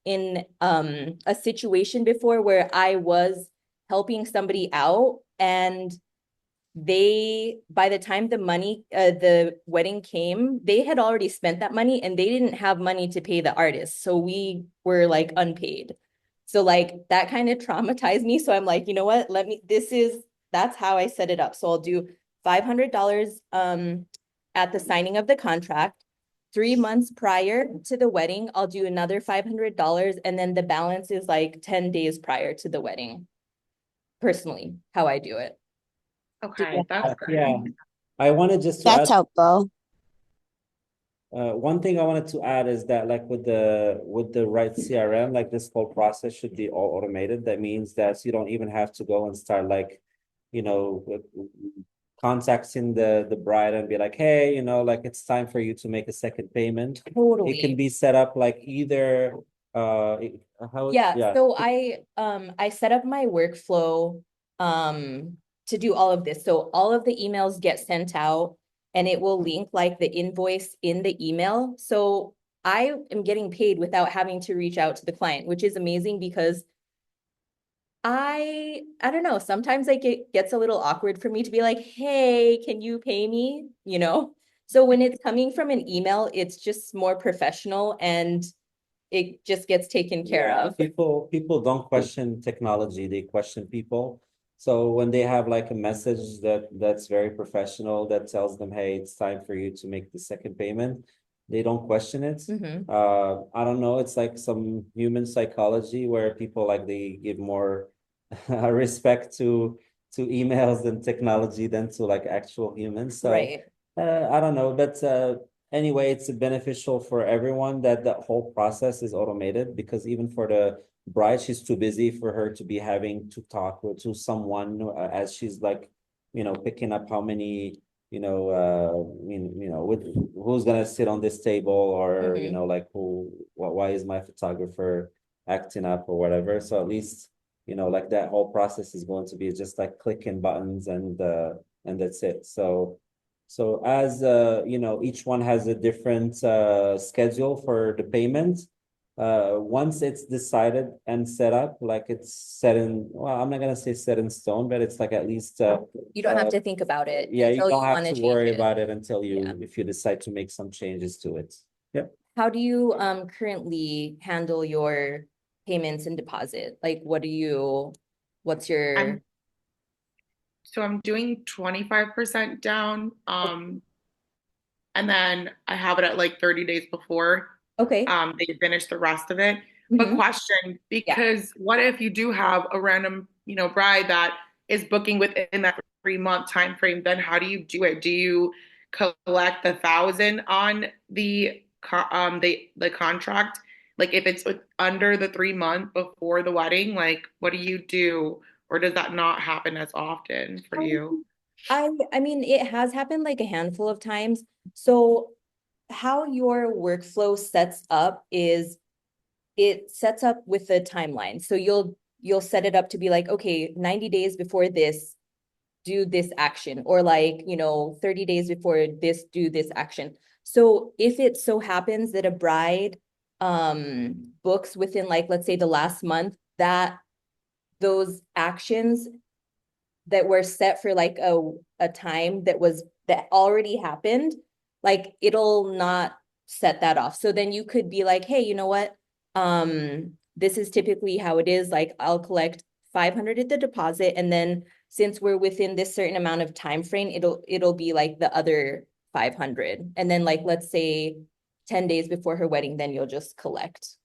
Speaker 4: in a situation before where I was helping somebody out and by the time the wedding came, they had already spent that money and they didn't have money to pay the artist. So we were like unpaid. So like that kind of traumatized me. So I'm like, you know what? That's how I set it up. So I'll do $500 at the signing of the contract. 3 months prior to the wedding, I'll do another $500, and then the balance is like 10 days prior to the wedding. Personally, how I do it.
Speaker 5: Okay, that's
Speaker 1: Yeah.
Speaker 5: good.
Speaker 1: I wanted just to
Speaker 2: That's
Speaker 1: add
Speaker 2: helpful.
Speaker 1: one thing I wanted to add is that like with the right CRM, like this whole process should be all automated. That means that you don't even have to go and start like, contacting the bride and be like, hey, like it's time for you to make a second payment.
Speaker 4: Totally.
Speaker 1: It can be set up like either
Speaker 4: yeah. So I set up my workflow to do all of this. So all of the emails get sent out and it will link like the invoice in the email. So I am getting paid without having to reach out to the client, which is amazing because I don't know. Sometimes like it gets a little awkward for me to be like, hey, can you pay me? You know? So when it's coming from an email, it's just more professional and it just gets taken care
Speaker 1: Yeah,
Speaker 4: of.
Speaker 1: people don't question technology, they question people. So when they have like a message that's very professional that tells them, hey, it's time for you to make the second payment, they don't question it.
Speaker 4: Mhm.
Speaker 1: I don't know, it's like some human psychology where people like they give more respect to emails and technology than to like actual humans. So
Speaker 4: Right.
Speaker 1: I don't know, but anyway, it's beneficial for everyone that the whole process is automated because even for the bride, she's too busy for her to be having to talk to someone as she's like, picking up how many, with who's gonna sit on this table or,
Speaker 4: Mhm.
Speaker 1: like why is my photographer acting up or whatever. So at least, like that whole process is going to be just like clicking buttons and that's it. So as each one has a different schedule for the payment. Once it's decided and set up, like it's set in, well, I'm not gonna say set in stone, but it's like at least
Speaker 4: You don't have to think about it
Speaker 1: yeah, you
Speaker 4: until
Speaker 1: don't
Speaker 4: you
Speaker 1: have
Speaker 4: want
Speaker 1: to
Speaker 4: to change
Speaker 1: worry
Speaker 4: it.
Speaker 1: about it until
Speaker 4: Yeah.
Speaker 1: if you decide to make some changes to it. Yep.
Speaker 4: How do you currently handle your payments and deposit? Like what's your
Speaker 5: I'm doing 25% down. And then I have it at like 30 days before
Speaker 4: okay.
Speaker 5: they finish the rest of it. But
Speaker 4: Mhm.
Speaker 5: question,
Speaker 4: Yeah.
Speaker 5: because what if you do have a random, bride that is booking within that 3 month time frame, then how do you do it? Do you collect 1,000 on the contract? Like if it's under the 3 month before the wedding, like what do you do? Or does that not happen as often for you?
Speaker 4: I mean, it has happened like a handful of times. So how your workflow sets up is it sets up with the timeline. So you'll set it up to be like, okay, 90 days before this, do this action, or like, 30 days before this, do this action. So if it so happens that a bride books within like, let's say the last month, that those actions that were set for like a time that already happened, like it'll not set that off. So then you could be like, hey, you know what? This is typically how it is. Like I'll collect 500 at the deposit, and then since we're within this certain amount of time frame, it'll be like the other 500. And then like let's say 10 days before her wedding, then you'll just collect.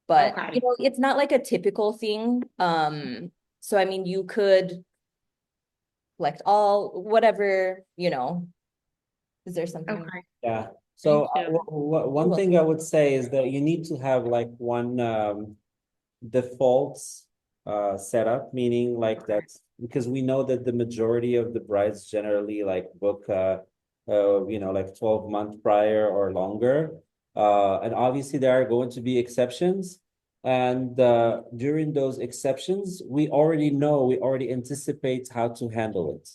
Speaker 4: But
Speaker 5: Okay.
Speaker 4: it's not like a typical thing. So I mean, you could collect all, whatever, is there something?
Speaker 5: Okay.
Speaker 1: Yeah. So
Speaker 5: Thank you.
Speaker 1: one thing I would say is that you need to have like one defaults setup, meaning like that's because we know that the majority of the brides generally like book like 12 month prior or longer. And obviously there are going to be exceptions. And during those exceptions, we already anticipate how to handle it.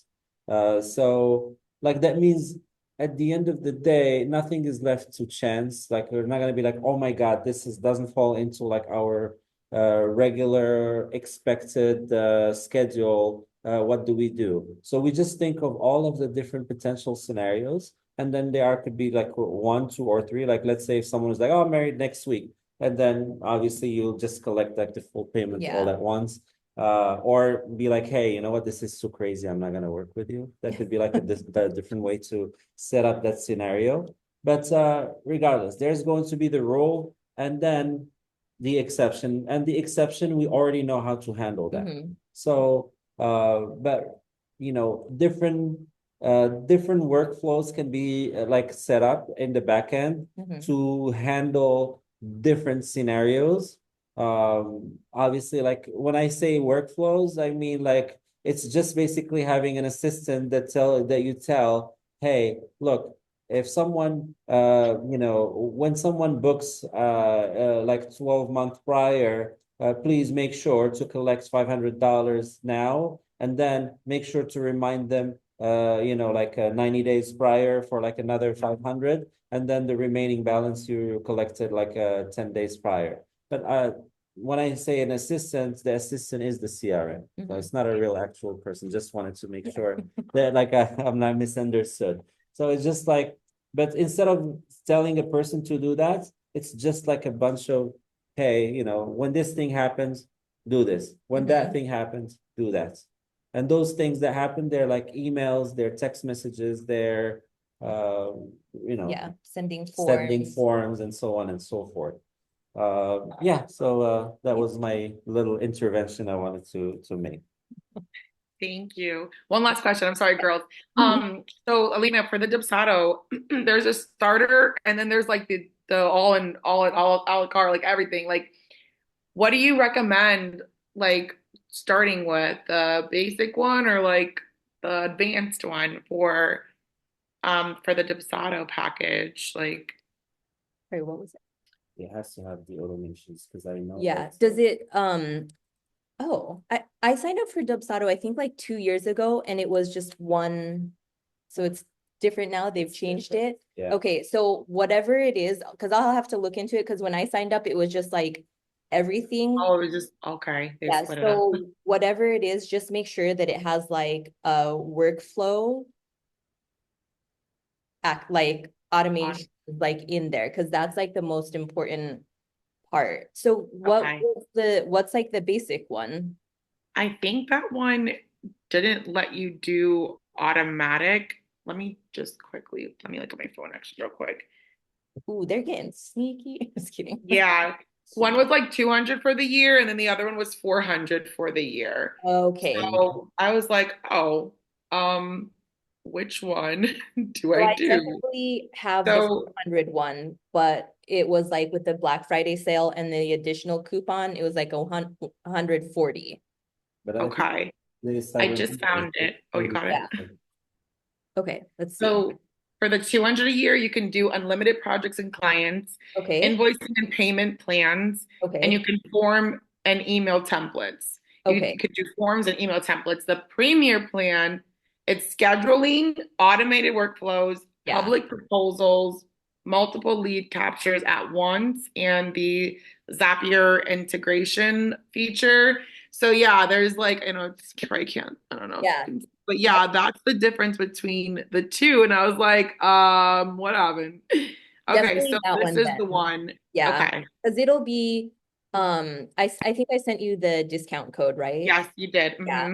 Speaker 1: So like that means at the end of the day, nothing is left to chance. Like we're not gonna be like, oh my God, doesn't fall into like our regular expected schedule. What do we do? So we just think of all of the different potential scenarios, and then there could be like one, two, or three. Like let's say if someone is like, "Oh, I'm married next week," and then obviously you'll just collect like the full payment all
Speaker 4: Yeah.
Speaker 1: at once. Or be like, hey, you know what? This is too crazy. I'm not gonna work with you. That could be like a different way to set up that scenario. But regardless, there's going to be the rule, and then the exception. And the exception, we already know how to handle that.
Speaker 4: Mhm.
Speaker 1: So, but different workflows can be like set up in the back end
Speaker 4: Mhm.
Speaker 1: to handle different scenarios. Obviously, like when I say workflows, I mean like it's just basically having an assistant that you tell, hey, look, if someone when someone books like 12 month prior, please make sure to collect $500 now, and then make sure to remind them like 90 days prior for like another 500, and then the remaining balance you collected like 10 days prior. But when I say an assistant, the assistant is the CRM. So
Speaker 4: Mhm.
Speaker 1: it's not a real actual person. Just wanted to make sure that like I'm not misunderstood. So it's just like, but instead of telling a person to do that, it's just like a bunch of, hey, when this thing happens, do this. When that thing happens, do that. And those things that happen, they're like emails, they're text messages, they're uh,
Speaker 4: Yeah, sending
Speaker 1: sending
Speaker 4: forms.
Speaker 1: forms and so on and so forth. Yeah, so that was my little intervention I wanted to make.
Speaker 5: Thank you. One last question. I'm sorry, girls. So Alina, for the Dipsato, there's a starter and then there's like the all a la carte, like everything. Like, what do you recommend, like starting with the basic one or like the advanced one for the Dipsato package? Like,
Speaker 4: Sorry, what was it?
Speaker 1: It has to have the automations because I know
Speaker 4: Yeah,
Speaker 1: that's
Speaker 4: does it, oh, I signed up for Dubsado, I think like 2 years ago, and it was just one, so it's different now, they've changed it.
Speaker 1: Yeah.
Speaker 4: Okay, so whatever it is, because I'll have to look into it, because when I signed up, it was just like everything.
Speaker 5: oh, it was just okay. They
Speaker 4: Yeah,
Speaker 5: split it up.
Speaker 4: so whatever it is, just make sure that it has like a workflow like automation like in there, because that's like the most important part. So
Speaker 5: Okay.
Speaker 4: what's like the basic one?
Speaker 5: I think that one didn't let you do automatic. Let me look at my phone actually real quick.
Speaker 4: Ooh, they're getting sneaky. Just kidding.
Speaker 5: Yeah. One was like 200 for the year, and then the other one was 400 for the year.
Speaker 4: Okay.
Speaker 5: So I was like, oh, which one do
Speaker 4: So
Speaker 5: I
Speaker 4: I
Speaker 5: do?
Speaker 4: definitely have the
Speaker 5: So
Speaker 4: 400 one, but it was like with the Black Friday sale and the additional coupon, it was like 140.
Speaker 1: But I think
Speaker 5: okay.
Speaker 1: the
Speaker 5: I
Speaker 1: Cyber
Speaker 5: just found it. Oh, you got it?
Speaker 4: Yeah. Okay, let's see.
Speaker 5: So for the 200 a year, you can do unlimited projects and clients,
Speaker 4: Okay,
Speaker 5: invoicing and payment plans, and you
Speaker 4: okay,
Speaker 5: can form and email templates. You
Speaker 4: okay.
Speaker 5: could do forms and email templates. The premier plan, it's scheduling, automated workflows,
Speaker 4: Yeah.
Speaker 5: public proposals, multiple lead captures at once, and the Zapier integration feature. So yeah, there's like, it's probably can't, I don't know if
Speaker 4: Yeah.
Speaker 5: you can, but yeah, that's the difference between the two. And I was like, what happened? Okay, so
Speaker 4: Definitely that
Speaker 5: this
Speaker 4: one
Speaker 5: is the
Speaker 4: then.
Speaker 5: one.
Speaker 4: Yeah.
Speaker 5: Okay.
Speaker 4: Because it'll be, I think I sent you the discount code, right?
Speaker 5: Yes, you did.
Speaker 4: Yeah.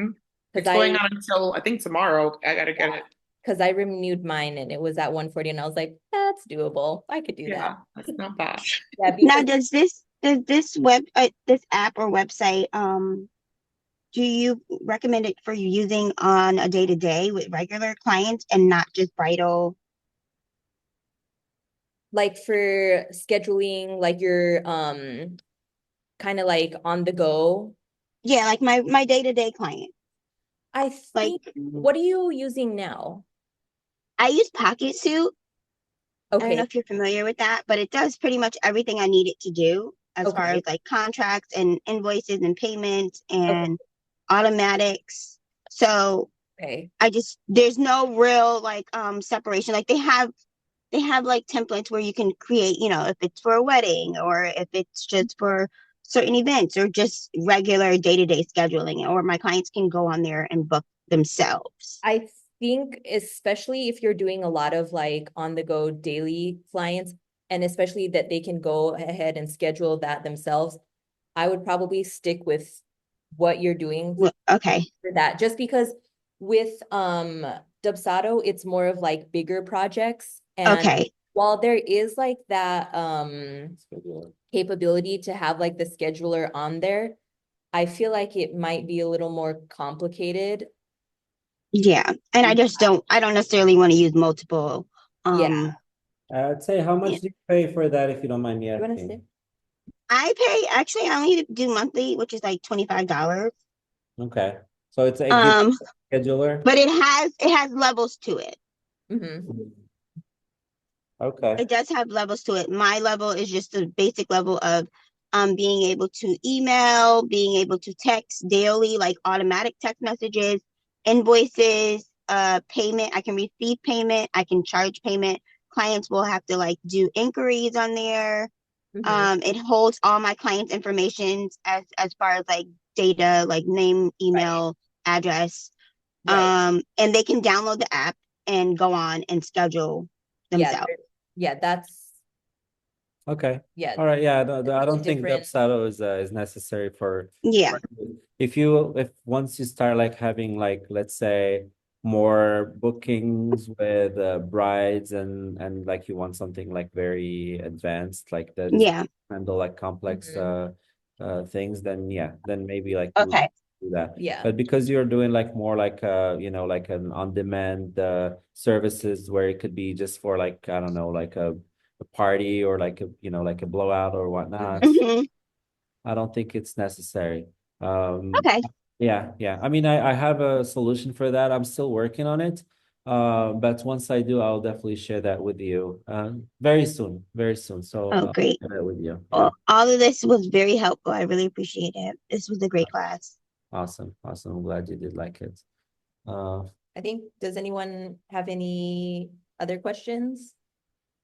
Speaker 4: Because
Speaker 5: It's going on until I think tomorrow. I gotta get it.
Speaker 4: because I renewed mine and it was at 140 and I was like, that's doable. I could do that.
Speaker 5: Yeah, that's not bad.
Speaker 4: Yeah,
Speaker 2: Now,
Speaker 4: because
Speaker 2: does this app or website do you recommend it for you using on a day to day with regular clients and not just bridal?
Speaker 4: like for scheduling, like your kind of like on the go.
Speaker 2: Yeah, like my day to day client.
Speaker 4: I
Speaker 2: Like
Speaker 4: think, what are you using now?
Speaker 2: I use Pocket Suit. I don't know
Speaker 4: Okay,
Speaker 2: if you're familiar with that, but it does pretty much everything I need it to do as far
Speaker 4: okay,
Speaker 2: as like contracts and invoices and payments
Speaker 4: okay,
Speaker 2: and automatics. So
Speaker 4: okay.
Speaker 2: there's no real like separation. Like they have like templates where you can create, if it's for a wedding or if it's just for certain events or just regular day-to-day scheduling, or my clients can go on there and book themselves.
Speaker 4: I think especially if you're doing a lot of like on the go daily clients, and especially that they can go ahead and schedule that themselves, I would probably stick with what you're doing
Speaker 2: Okay.
Speaker 4: for that. Just because with Dubsado, it's more of like bigger projects. And
Speaker 2: Okay.
Speaker 4: while there is like that capability to have like the scheduler on there, I feel like it might be a little more complicated.
Speaker 2: Yeah. And I don't necessarily want to use multiple.
Speaker 4: Yeah.
Speaker 1: I'd say how
Speaker 2: Yeah.
Speaker 1: much do you pay for that if you don't mind me
Speaker 4: You wanna
Speaker 1: asking?
Speaker 4: say?
Speaker 2: I only do monthly, which is like $25.
Speaker 1: Okay. So it gives
Speaker 2: Um,
Speaker 1: a scheduler.
Speaker 2: but it has levels to it.
Speaker 4: Mhm.
Speaker 1: Okay.
Speaker 2: It does have levels to it. My level is just a basic level of being able to email, being able to text daily, like automatic text messages, invoices, payment. I can receive payment, I can charge payment. Clients will have to like do inquiries on there. It holds all my clients' information as far as like data, like name, email, address.
Speaker 4: Right.
Speaker 2: And they can download the app and go on and schedule
Speaker 4: Yeah,
Speaker 2: themselves.
Speaker 4: that's
Speaker 1: Okay.
Speaker 4: yeah,
Speaker 1: All right. Yeah. I
Speaker 4: it's a
Speaker 1: don't think
Speaker 4: different.
Speaker 1: Dubsado is necessary for
Speaker 2: Yeah.
Speaker 1: if once you start like having like let's say more bookings with brides and like you want something like very advanced like that is
Speaker 2: Yeah.
Speaker 1: handle like complex
Speaker 4: Mhm.
Speaker 1: things, then yeah, then maybe like you would
Speaker 2: Okay.
Speaker 1: do that.
Speaker 4: Yeah.
Speaker 1: But because you're doing like more like like an on-demand services where it could be just for like I don't know like a party or like a like a blowout or whatnot,
Speaker 2: Hmm.
Speaker 1: I don't think it's necessary. Um,
Speaker 2: Okay.
Speaker 1: yeah. I mean, I have a solution for that. I'm still working on it. But once I do, I'll definitely share that with you. Very soon, very soon. So
Speaker 2: Oh,
Speaker 1: I'll
Speaker 2: great.
Speaker 1: share that with you. Yeah.
Speaker 2: Well, all of this was very helpful. I really appreciate it. This was a great class.
Speaker 1: Awesome. Awesome. I'm glad you did like it. Uh,
Speaker 4: I think, does anyone have any other questions?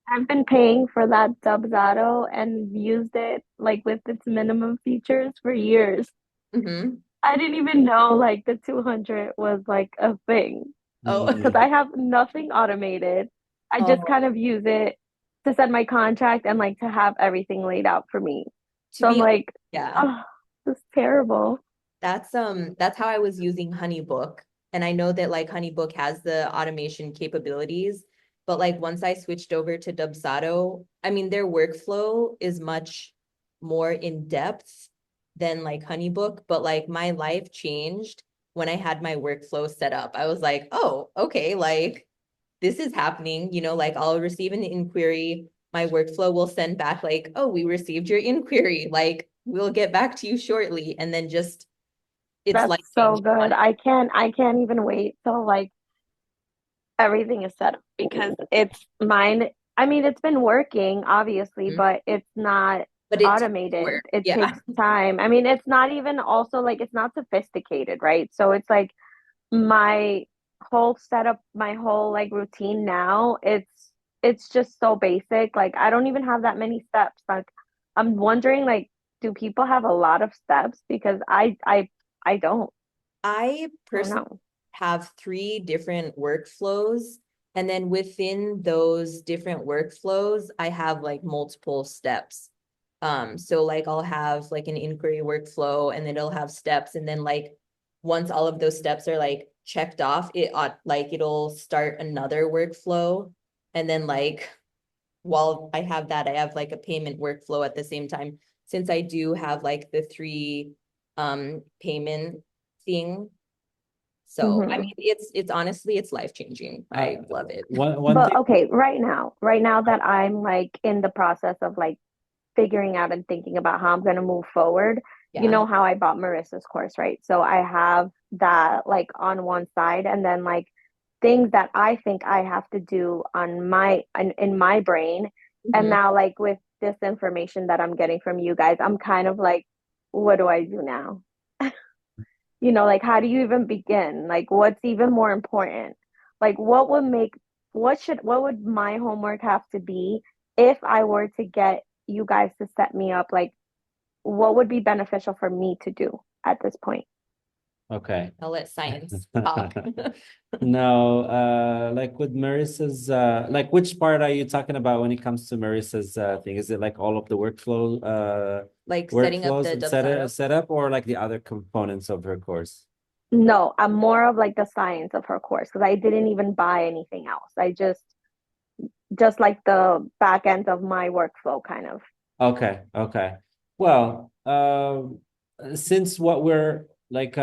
Speaker 3: I've been paying for that Dubsado and used it like with its minimum features for years.
Speaker 4: Mm-hmm.
Speaker 3: I didn't even know like the 200 was like a thing
Speaker 4: Oh,
Speaker 3: because I have nothing automated. I just
Speaker 4: oh,
Speaker 3: kind of use it to send my contract and like to have everything laid out for me.
Speaker 4: to
Speaker 3: So I'm
Speaker 4: be,
Speaker 3: like,
Speaker 4: yeah,
Speaker 3: oh, this is terrible.
Speaker 4: that's how I was using HoneyBook. And I know that like HoneyBook has the automation capabilities, but like once I switched over to Dubsado, I mean, their workflow is much more in depth than like HoneyBook, but like my life changed when I had my workflow set up. I was like, oh, okay, like this is happening, like I'll receive an inquiry. My workflow will send back like, oh, we received your inquiry. Like, we'll get back to you shortly. And then just it's
Speaker 3: That's
Speaker 4: life
Speaker 3: so
Speaker 4: changing.
Speaker 3: good. I can't even wait till like everything is set up because it's mine. I mean, it's been working obviously,
Speaker 4: Mhm.
Speaker 3: but it's not
Speaker 4: But it takes
Speaker 3: automated.
Speaker 4: work.
Speaker 3: It
Speaker 4: Yeah.
Speaker 3: takes time. I mean, it's not even also like it's not sophisticated, right? So it's like my whole setup, my whole like routine now, it's just so basic. Like I don't even have that many steps. Like I'm wondering like do people have a lot of steps because I don't.
Speaker 4: I
Speaker 3: I don't
Speaker 4: personally
Speaker 3: know.
Speaker 4: have 3 different workflows. And then within those different workflows, I have like multiple steps. So like I'll have like an inquiry workflow and then it'll have steps. And then like once all of those steps are like checked off, it'll start another workflow. And then like while I have that, I have like a payment workflow at the same time. Since I do have like the 3 payment thing. So I
Speaker 3: Hmm.
Speaker 4: mean it's honestly it's life-changing. I love it.
Speaker 1: one
Speaker 3: But
Speaker 1: thing.
Speaker 3: okay, right now that I'm like in the process of like figuring out and thinking about how I'm going to move forward, you
Speaker 4: Yeah.
Speaker 3: know how I bought Marissa's course, right? So I have that like on one side and then like things that I think I have to do on in my brain. And
Speaker 4: Mhm.
Speaker 3: now like with this information that I'm getting from you guys, I'm kind of like, what do I do now? Like how do you even begin? Like what's even more important? Like what would my homework have to be if I were to get you guys to set me up? Like what would be beneficial for me to do at this point?
Speaker 1: Okay.
Speaker 4: I'll let science talk.
Speaker 1: No, like with Marissa's, like which part are you talking about when it comes to Marissa's thing? Is it like all of the
Speaker 4: Like setting up
Speaker 1: workflows
Speaker 4: the
Speaker 1: and
Speaker 4: Dubsado.
Speaker 1: setup, or like the other components of her course?
Speaker 3: No, I'm more of like the science of her course because I didn't even buy anything else. I just like the back end of my workflow kind of.
Speaker 1: Okay, okay. Well, since what we're like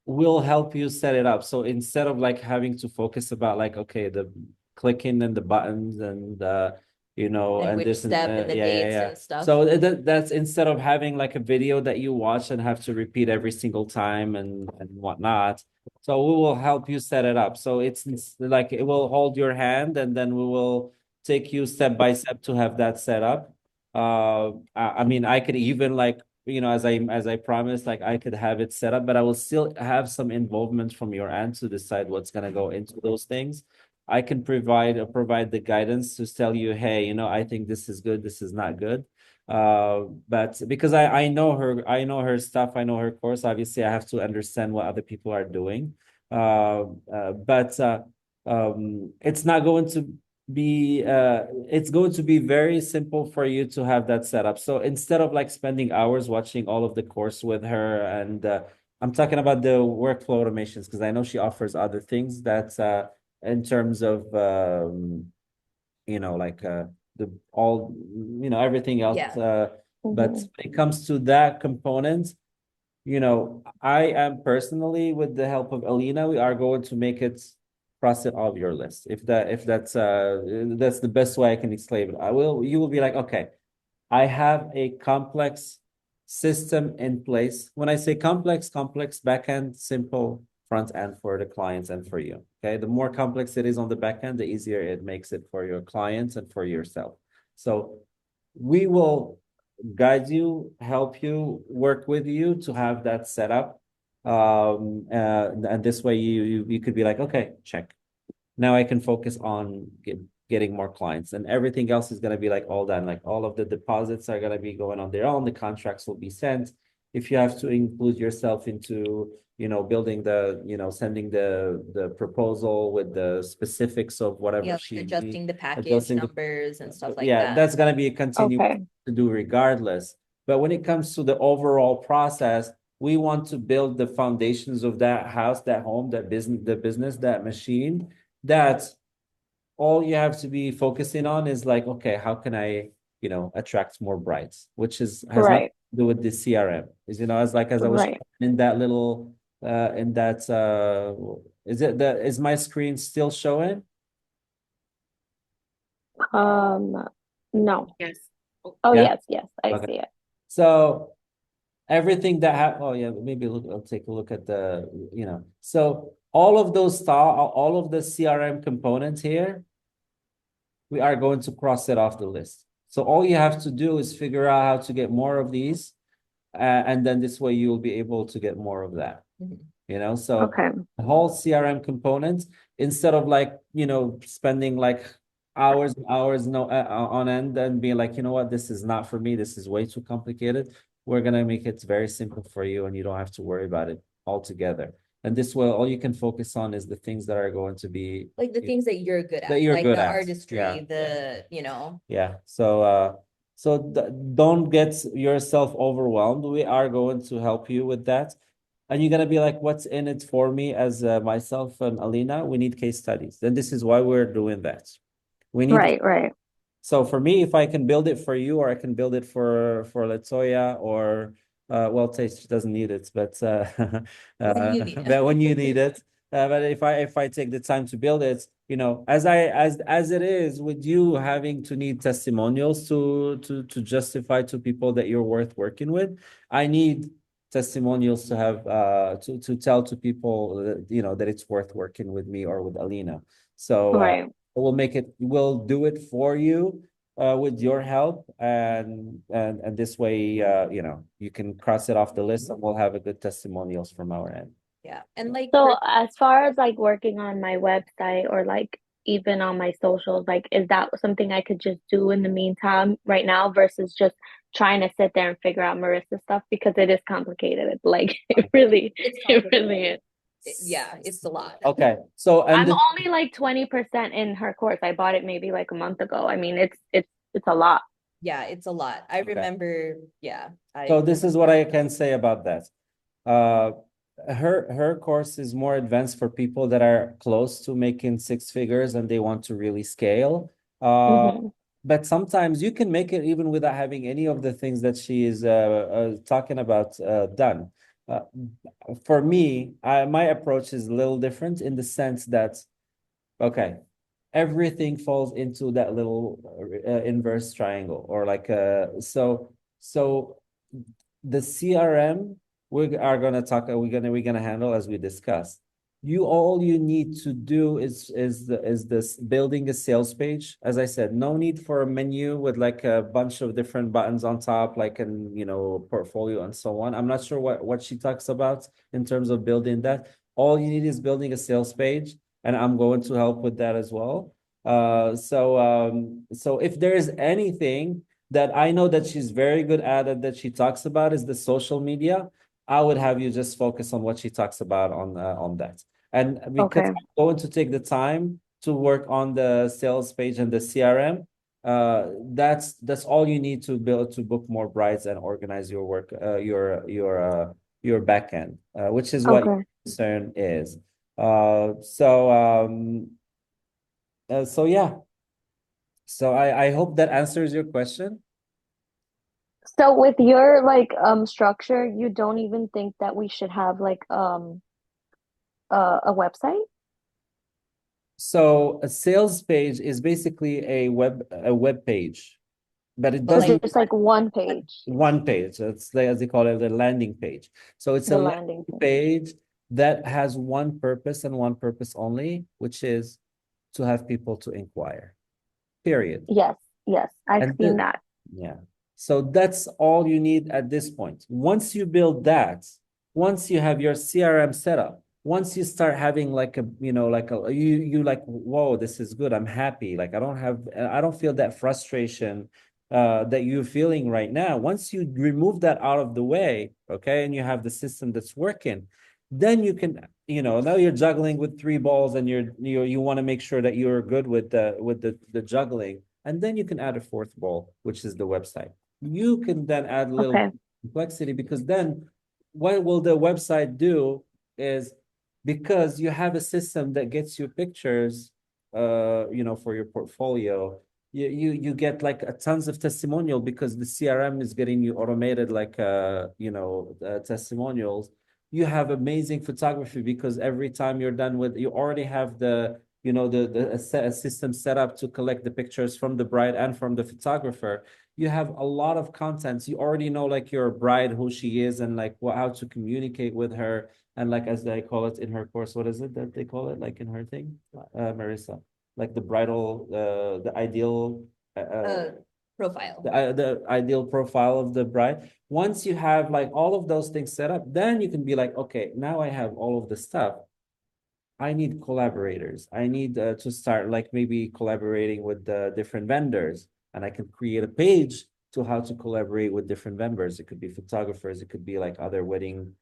Speaker 1: we'll help you set it up. So instead of like having to focus about like okay, the clicking and the buttons and
Speaker 4: And
Speaker 1: and
Speaker 4: which
Speaker 1: this and
Speaker 4: step and the dates
Speaker 1: yeah.
Speaker 4: and stuff.
Speaker 1: So that's instead of having like a video that you watch and have to repeat every single time and whatnot. So we will help you set it up. So it's like it will hold your hand and then we will take you step by step to have that set up. I mean, I could even like, as I promised, like I could have it set up, but I will still have some involvement from your end to decide what's gonna go into those things. I can provide the guidance to tell you, hey, I think this is good, this is not good. But because I know her stuff, I know her course. Obviously, I have to understand what other people are doing. But it's not going to be it's going to be very simple for you to have that set up. So instead of like spending hours watching all of the course with her, and I'm talking about the workflow automations because I know she offers other things that in terms of like the all everything else.
Speaker 4: Yeah.
Speaker 1: But
Speaker 3: Mhm.
Speaker 1: when it comes to that component, I am personally, with the help of Alina, we are going to make it cross it off your list. If that's the best way I can explain it. You will be like, okay, I have a complex system in place. When I say complex, backend, simple front end for the clients and for you. Okay. The more complex it is on the backend, the easier it makes it for your clients and for yourself. So we will guide you, help you, work with you to have that set up. And this way you could be like, okay, check. Now I can focus on getting more clients, and everything else is going to be like all done. Like all of the deposits are going to be going on their own. The contracts will be sent. If you have to include yourself into, building sending the proposal with the specifics of whatever
Speaker 4: Yeah, like
Speaker 1: she needs,
Speaker 4: adjusting the package
Speaker 1: adjusting the
Speaker 4: numbers and stuff like
Speaker 1: yeah,
Speaker 4: that.
Speaker 1: that's going to be a continuous
Speaker 3: Okay.
Speaker 1: to do regardless. But when it comes to the overall process, we want to build the foundations of that house, that home, that business, that machine, that all you have to be focusing on is like, okay, how can I, attract more brides, which has nothing
Speaker 3: Right.
Speaker 1: to do with the CRM. Is, as I was
Speaker 3: Right.
Speaker 1: in that little in that is my screen still showing?
Speaker 3: Um, no.
Speaker 5: Yes. Oh,
Speaker 3: Oh,
Speaker 1: Yeah.
Speaker 3: yes, I
Speaker 1: Okay.
Speaker 3: see it.
Speaker 1: So everything that oh yeah, maybe I'll take a look at so all of those all of the CRM components here, we are going to cross it off the list. So all you have to do is figure out how to get more of these, and then this way you'll be able to get more of that. So
Speaker 3: Okay.
Speaker 1: the whole CRM component, instead of like, spending like hours and hours on end and being like, you know what, this is not for me, this is way too complicated. We're gonna make it very simple for you, and you don't have to worry about it altogether. And this way, all you can focus on is the things that are going to be
Speaker 4: Like the things that you're good
Speaker 1: that
Speaker 4: at,
Speaker 1: you're
Speaker 4: like
Speaker 1: good
Speaker 4: the
Speaker 1: at.
Speaker 4: artistry,
Speaker 1: Yeah. Yeah. So don't get yourself overwhelmed. We are going to help you with that. And you're gonna be like, what's in it for me as myself and Alina? We need case studies. Then this is why we're doing that. We need
Speaker 3: Right.
Speaker 1: So for me, if I can build it for you, or I can build it for Latoya, or well, Taste doesn't need it, but
Speaker 4: When you need it.
Speaker 1: but when you need it. But if I take the time to build it, as it is with you having to need testimonials to justify to people that you're worth working with, I need testimonials to have to tell to people that, that it's worth working with me or with Alina. So
Speaker 3: Right.
Speaker 1: we'll do it for you with your help, and this way you can cross it off the list, and we'll have a good testimonials from our end.
Speaker 4: Yeah. And like
Speaker 3: So
Speaker 4: for
Speaker 3: as far as like working on my website or like even on my socials, like is that something I could just do in the meantime right now versus just trying to sit there and figure out Marissa stuff because it is complicated. Like it really,
Speaker 4: it's
Speaker 3: it
Speaker 4: complicated.
Speaker 3: really is.
Speaker 4: Yeah, it's a lot.
Speaker 1: Okay, so
Speaker 3: I'm only like 20% in her course. I bought it maybe like a month ago. I mean, it's a lot.
Speaker 4: Yeah, it's a lot. I
Speaker 1: Okay.
Speaker 4: remember,
Speaker 1: So this is what I can say about that. Uh, her course is more advanced for people that are close to making six figures and they want to really scale.
Speaker 3: Hmm.
Speaker 1: But sometimes you can make it even without having any of the things that she is talking about done. Uh, for me, my approach is a little different in the sense that, okay, everything falls into that little inverse triangle, or like so the CRM we are gonna talk. We're gonna handle as we discussed. All you need to do is this building a sales page. As I said, no need for a menu with like a bunch of different buttons on top, like an portfolio and so on. I'm not sure what she talks about in terms of building that. All you need is building a sales page, and I'm going to help with that as well. So if there is anything that I know that she's very good at it, that she talks about, is the social media. I would have you just focus on what she talks about on that. And because
Speaker 3: Okay.
Speaker 1: I'm going to take the time to work on the sales page and the CRM, that's all you need to build to book more brides and organize your work, your back end, which is what your
Speaker 3: Okay.
Speaker 1: concern is. So yeah. So I hope that answers your question.
Speaker 3: So with your like structure, you don't even think that we should have like a website?
Speaker 1: So a sales page is basically a web page, but it
Speaker 4: But
Speaker 3: So
Speaker 1: doesn't
Speaker 4: like
Speaker 3: just like one page,
Speaker 1: one page. It's as they call it, the landing page. So it's a
Speaker 3: the landing
Speaker 1: landing
Speaker 3: page.
Speaker 1: page that has one purpose and one purpose only, which is to have people to inquire. Period.
Speaker 3: Yes, yes, I've
Speaker 1: And
Speaker 3: seen that.
Speaker 1: yeah. So that's all you need at this point. Once you build that, once you have your CRM set up, once you start having like a, like a, you like, whoa, this is good. I'm happy. Like I don't feel that frustration that you're feeling right now. Once you remove that out of the way, okay, and you have the system that's working, then you can, now you're juggling with three balls and you want to make sure that you're good with the juggling. And then you can add a fourth ball, which is the website. You can then add a little
Speaker 3: Okay.
Speaker 1: complexity, because then what will the website do is, because you have a system that gets you pictures, for your portfolio, you get like a tons of testimonial, because the CRM is getting you automated like testimonials. You have amazing photography, because every time you're done with, you already have the a system set up to collect the pictures from the bride and from the photographer. You have a lot of contents. You already know like your bride, who she is, and like how to communicate with her. And like, as they call it in her course, what is it that they call it like in her thing, Marissa? Like the bridal, the ideal,
Speaker 4: profile.
Speaker 1: the ideal profile of the bride. Once you have like all of those things set up, then you can be like, okay, now I have all of the stuff. I need collaborators. I need to start like maybe collaborating with the different vendors, and I can create a page to how to collaborate with different vendors. It could be photographers, it could be like other wedding,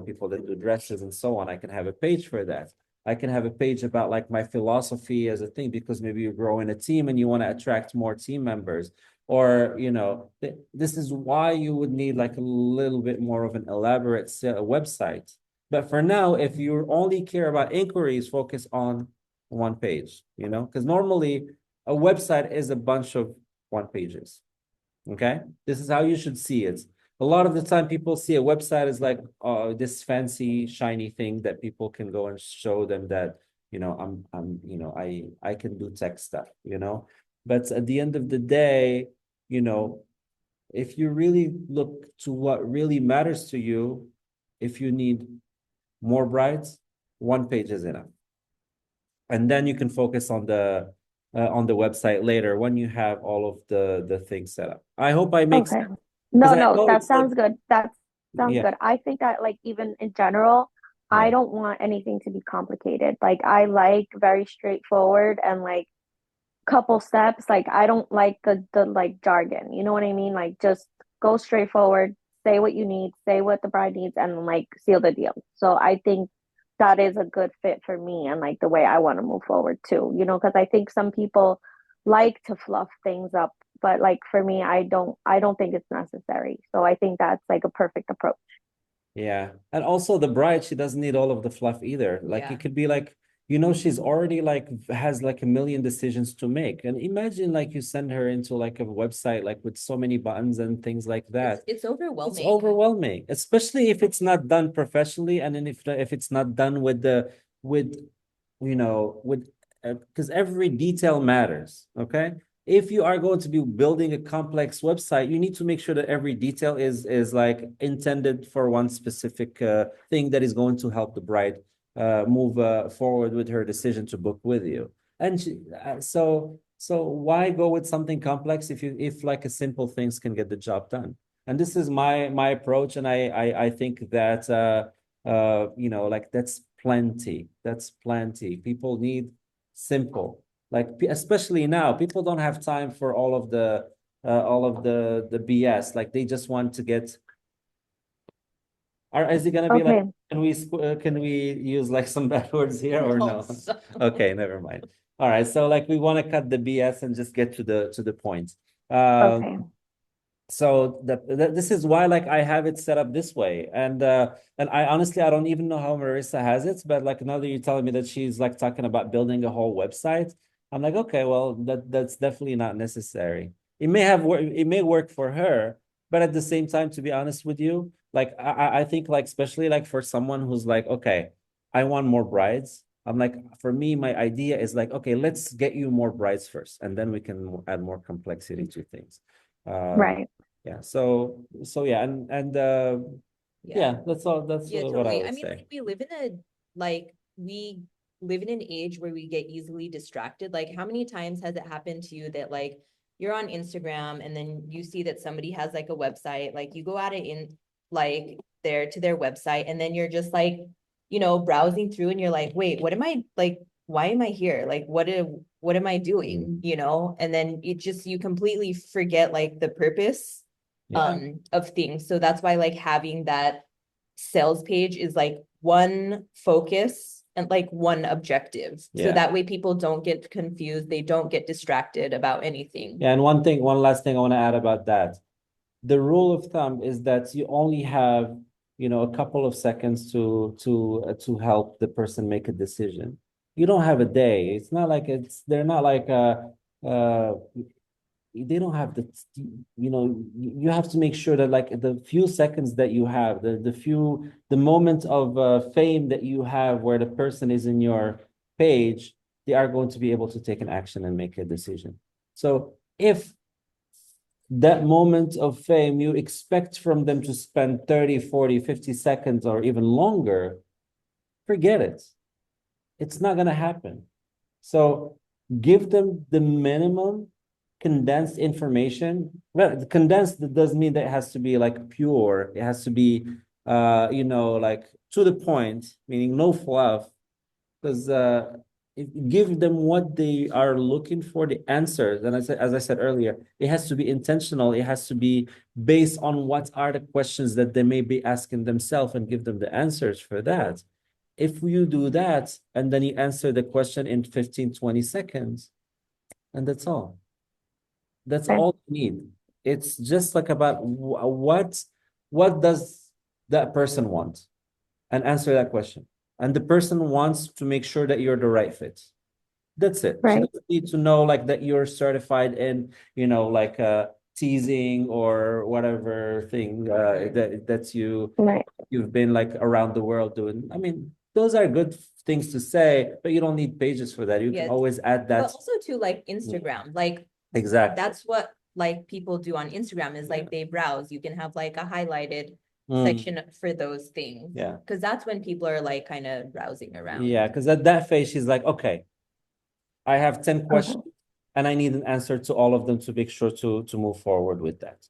Speaker 1: people that do dresses and so on. I can have a page for that. I can have a page about like my philosophy as a thing, because maybe you're growing a team and you want to attract more team members. Or, this is why you would need like a little bit more of an elaborate website. But for now, if you only care about inquiries, focus on one page, because normally a website is a bunch of one pages. Okay. This is how you should see it. A lot of the time people see a website as like this fancy, shiny thing that people can go and show them that, I can do tech stuff. But at the end of the day, you know, if you really look to what really matters to you, if you need more brides, one page is enough. And then you can focus on the website later when you have all of the things set up. I hope I make
Speaker 3: Okay.
Speaker 1: sense, because
Speaker 3: No,
Speaker 1: I
Speaker 3: no,
Speaker 1: know
Speaker 3: that
Speaker 1: it's like,
Speaker 3: sounds good. That sounds
Speaker 1: yeah,
Speaker 3: good. I think that like even in general, I
Speaker 1: yeah,
Speaker 3: don't want anything to be complicated. Like I like very straightforward and like couple steps. Like I don't like the like jargon. You know what I mean? Like just go straightforward, say what you need, say what the bride needs, and like seal the deal. So I think that is a good fit for me and like the way I want to move forward too. Because I think some people like to fluff things up, but like for me, I don't think it's necessary. So I think that's like a perfect approach.
Speaker 1: yeah. And also the bride, she doesn't need all of the fluff either. Like
Speaker 4: Yeah.
Speaker 1: it could be like, she's already like has like a million decisions to make. And imagine like you send her into like a website like with so many buttons and things like that.
Speaker 4: It's overwhelming.
Speaker 1: It's overwhelming, especially if it's not done professionally, and then if it's not done with with because every detail matters. Okay, if you are going to be building a complex website, you need to make sure that every detail is like intended for one specific thing that is going to help the bride move forward with her decision to book with you. And so why go with something complex if like a simple things can get the job done? And this is my approach, and I think that like that's plenty. That's plenty. People need simple. Like especially now, people don't have time for all of the all of the BS. Like they just want to get. Is it gonna be like?
Speaker 3: Okay.
Speaker 1: Can we use like some bad words here or no?
Speaker 4: So-
Speaker 1: Okay, never mind. All right, so like we want to cut the BS and just get to the point.
Speaker 3: Okay.
Speaker 1: So this is why like I have it set up this way, and I honestly I don't even know how Marissa has it, but like now that you're telling me that she's like talking about building a whole website, I'm like, okay, well that's definitely not necessary. It may work for her, but at the same time, to be honest with you, like I think like especially like for someone who's like, okay, I want more brides. I'm like, for me, my idea is like, okay, let's get you more brides first, and then we can add more complexity to things.
Speaker 3: Right.
Speaker 1: Yeah, so yeah, and yeah, that's all. That's
Speaker 4: Yeah,
Speaker 1: what I
Speaker 4: totally.
Speaker 1: would
Speaker 4: I mean,
Speaker 1: say.
Speaker 4: like we live in an age where we get easily distracted. Like, how many times has it happened to you that like you're on Instagram and then you see that somebody has like a website, like you go at it in like their website, and then you're just like, browsing through and you're like, wait, what am I like? Why am I here? Like, what am I doing? And then you completely forget like the purpose
Speaker 1: Yeah.
Speaker 4: of things. So that's why like having that sales page is like one focus and like one objective. So
Speaker 1: Yeah.
Speaker 4: that way people don't get confused, they don't get distracted about anything.
Speaker 1: Yeah, and one last thing I want to add about that. The rule of thumb is that you only have, a couple of seconds to help the person make a decision. You don't have a day. It's not like they're not like uh they don't have you have to make sure that like the few seconds that you have, the moment of fame that you have where the person is in your page, they are going to be able to take an action and make a decision. So if that moment of fame you expect from them to spend 30, 40, 50 seconds or even longer, forget it. It's not going to happen. So give them the minimum condensed information. Well, condensed doesn't mean that it has to be like pure. It has to be like to the point, meaning no fluff. Because give them what they are looking for, the answers. And as I said earlier, it has to be intentional. It has to be based on what are the questions that they may be asking themselves and give them the answers for that. If you do that, and then you answer the question in 15, 20 seconds, and that's all. That's
Speaker 3: Okay.
Speaker 1: all you need. It's just like about what does that person want? And answer that question. And the person wants to make sure that you're the right fit. That's it. She
Speaker 3: Right.
Speaker 1: doesn't need to know like that you're certified in, like teasing or whatever thing that
Speaker 3: Right.
Speaker 1: you've been like around the world doing. I mean, those are good things to say, but you don't need pages for that. You can
Speaker 4: Yeah.
Speaker 1: always add that.
Speaker 4: But also to like Instagram, like
Speaker 1: Exactly.
Speaker 4: that's what like people do on Instagram is like they browse. You can have like a highlighted
Speaker 1: Mm,
Speaker 4: section for those things.
Speaker 1: yeah.
Speaker 4: Because that's when people are like kind of browsing around.
Speaker 1: Yeah, because at that phase, she's like, okay, I have 10
Speaker 3: Okay.
Speaker 1: questions and I need an answer to all of them to make sure to move forward with that.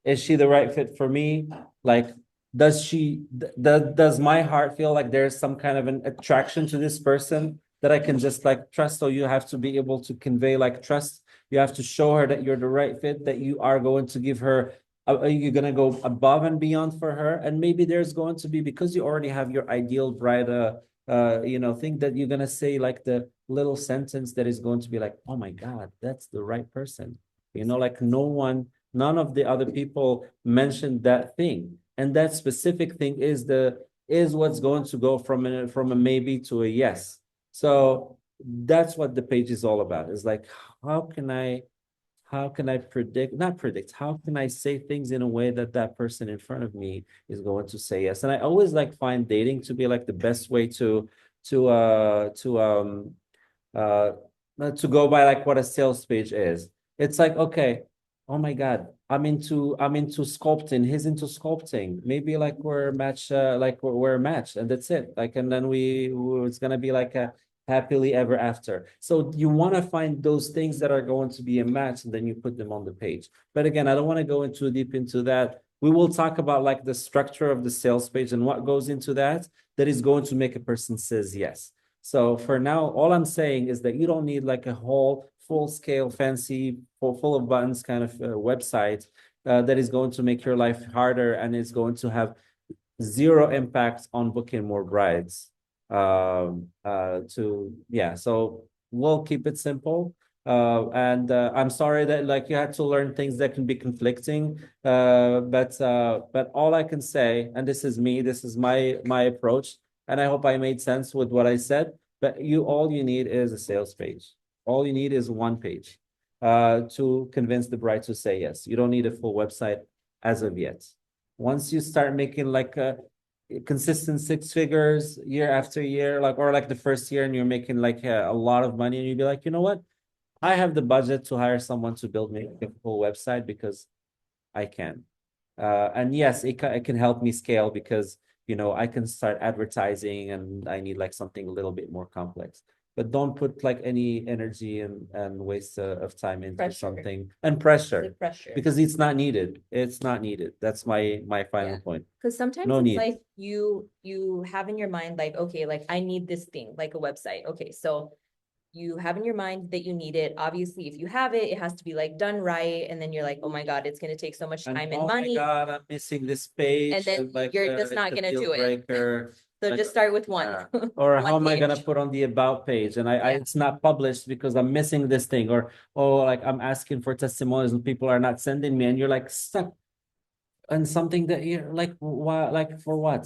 Speaker 1: Is she the right fit for me? Like, does my heart feel like there's some kind of an attraction to this person that I can just like trust? So you have to be able to convey like trust. You have to show her that you're the right fit, that you are going to give her, you're going to go above and beyond for her. And maybe there's going to be, because you already have your ideal bride, thing that you're going to say like the little sentence that is going to be like, oh my God, that's the right person. Like none of the other people mentioned that thing. And that specific thing is what's going to go from a maybe to a yes. So that's what the page is all about. It's like, how can I not predict, how can I say things in a way that that person in front of me is going to say yes? And I always like find dating to be like the best way to uh to um uh to go by like what a sales page is. It's like, okay, oh my God, I'm into sculpting. He's into sculpting. Maybe like we're matched, and that's it. Like, and then it's gonna be like a happily ever after. So you want to find those things that are going to be a match, and then you put them on the page. But again, I don't want to go too deep into that. We will talk about like the structure of the sales page and what goes into that is going to make a person says yes. So for now, all I'm saying is that you don't need like a whole full scale, fancy, full of buttons kind of website that is going to make your life harder and is going to have zero impact on booking more brides. So we'll keep it simple. And I'm sorry that like you had to learn things that can be conflicting. But all I can say, and this is me, this is my approach, and I hope I made sense with what I said. But all you need is a sales page. All you need is one page to convince the bride to say yes. You don't need a full website as of yet. Once you start making like a consistent six figures year after year, like or like the first year, and you're making like a lot of money, and you'd be like, you know what? I have the budget to hire someone to build me a full website because I can. And yes, it can help me scale because I can start advertising and I need like something a little bit more complex. But don't put like any energy and waste of time into
Speaker 4: Pressure.
Speaker 1: something and pressure
Speaker 4: The pressure.
Speaker 1: because it's not needed. It's not needed. That's my final
Speaker 4: Yeah.
Speaker 1: point.
Speaker 4: Because sometimes
Speaker 1: No
Speaker 4: it's
Speaker 1: need.
Speaker 4: like you have in your mind like, okay, like I need this thing, like a website. Okay, so you have in your mind that you need it. Obviously, if you have it, it has to be like done right. And then you're like, oh my God, it's gonna take so much time and
Speaker 1: oh
Speaker 4: money.
Speaker 1: my God, I'm missing this page.
Speaker 4: And then
Speaker 1: like
Speaker 4: you're just
Speaker 1: it's
Speaker 4: not
Speaker 1: a
Speaker 4: gonna
Speaker 1: deal
Speaker 4: do it.
Speaker 1: breaker.
Speaker 4: So
Speaker 1: Like,
Speaker 4: just start with one.
Speaker 1: yeah. Or how
Speaker 4: One
Speaker 1: am I gonna
Speaker 4: page.
Speaker 1: put on the about page and
Speaker 4: Yeah.
Speaker 1: it's not published because I'm missing this thing, or like I'm asking for testimonials and people are not sending me, and you're like stuck on something that you're like, why, like for what?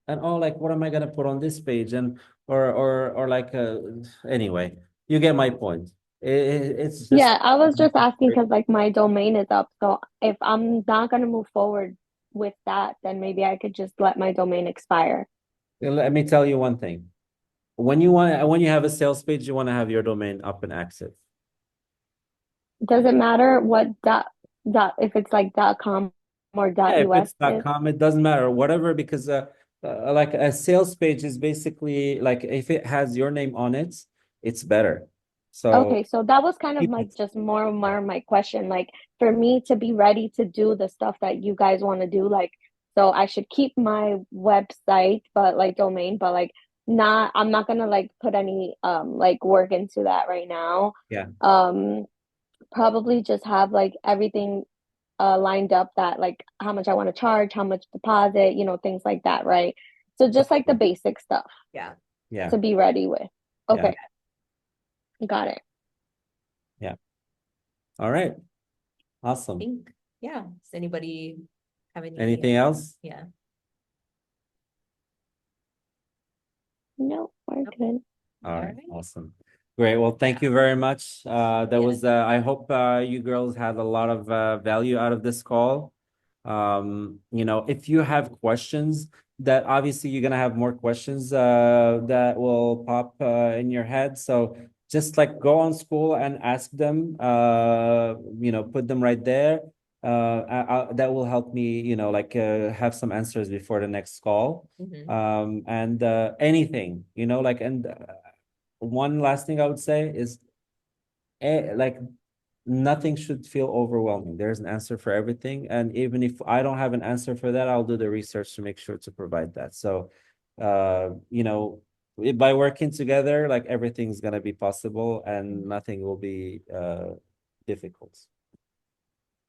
Speaker 1: And like what am I gonna put on this page? And or like anyway, you get my point. It's just
Speaker 3: Yeah, I was just asking because like my domain is up. So if I'm not gonna move forward with that, then maybe I could just let my domain expire.
Speaker 1: let me tell you one thing. When you have a sales page, you want to have your domain up and active.
Speaker 3: Does it matter what if it's like .com or
Speaker 1: Yeah, if
Speaker 3: .us
Speaker 1: it's
Speaker 3: is?
Speaker 1: .com, it doesn't matter, whatever, because like a sales page is basically like if it has your name on it, it's better. So
Speaker 3: Okay, so that was kind of
Speaker 1: keep
Speaker 3: my
Speaker 1: it.
Speaker 3: just more my question. Like for me to be ready to do the stuff that you guys want to do, like so I should keep my website, but like domain, but like not I'm not gonna like put any like work into that right now.
Speaker 1: Yeah.
Speaker 3: Probably just have like everything lined up that like how much I want to charge, how much deposit, things like that, right? So just like the basic stuff
Speaker 4: Yeah.
Speaker 1: Yeah.
Speaker 3: to be ready with.
Speaker 1: Yeah.
Speaker 3: Okay. Got it.
Speaker 1: Yeah. All right.
Speaker 4: I
Speaker 1: Awesome.
Speaker 4: think, yeah. Does anybody have
Speaker 1: Anything else?
Speaker 4: Yeah.
Speaker 3: No, we're
Speaker 4: Nope.
Speaker 3: good.
Speaker 1: All right.
Speaker 4: right.
Speaker 1: Awesome. Great. Well, thank you very much. That
Speaker 4: Yeah.
Speaker 1: was I hope you girls had a lot of value out of this call. If you have questions, that obviously you're gonna have more questions that will pop in your head. So just like go on school and ask them, put them right there. That will help me, have some answers before the next call.
Speaker 4: Mhm.
Speaker 1: And anything, one last thing I would say is like nothing should feel overwhelming. There's an answer for everything. And even if I don't have an answer for that, I'll do the research to make sure to provide that. So, by working together, like everything's going to be possible and nothing will be difficult.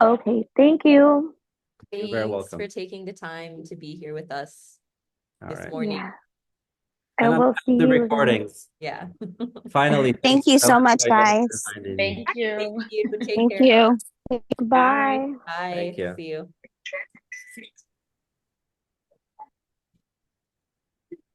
Speaker 3: Okay, thank you.
Speaker 1: You're very
Speaker 4: Thanks
Speaker 1: welcome.
Speaker 4: for taking the time to be here with us
Speaker 1: All
Speaker 4: this
Speaker 1: right.
Speaker 4: morning.
Speaker 3: Yeah.
Speaker 1: And
Speaker 3: I
Speaker 1: I'm
Speaker 3: will see
Speaker 1: the
Speaker 3: you again.
Speaker 1: recordings.
Speaker 4: Yeah.
Speaker 1: Finally.
Speaker 2: Thank you so much,
Speaker 1: I got
Speaker 2: guys.
Speaker 1: reminded me.
Speaker 5: Thank you.
Speaker 4: Thank you. Take
Speaker 3: Thank
Speaker 4: care.
Speaker 3: you. Bye.
Speaker 4: Bye.
Speaker 1: Thank you.
Speaker 4: See you.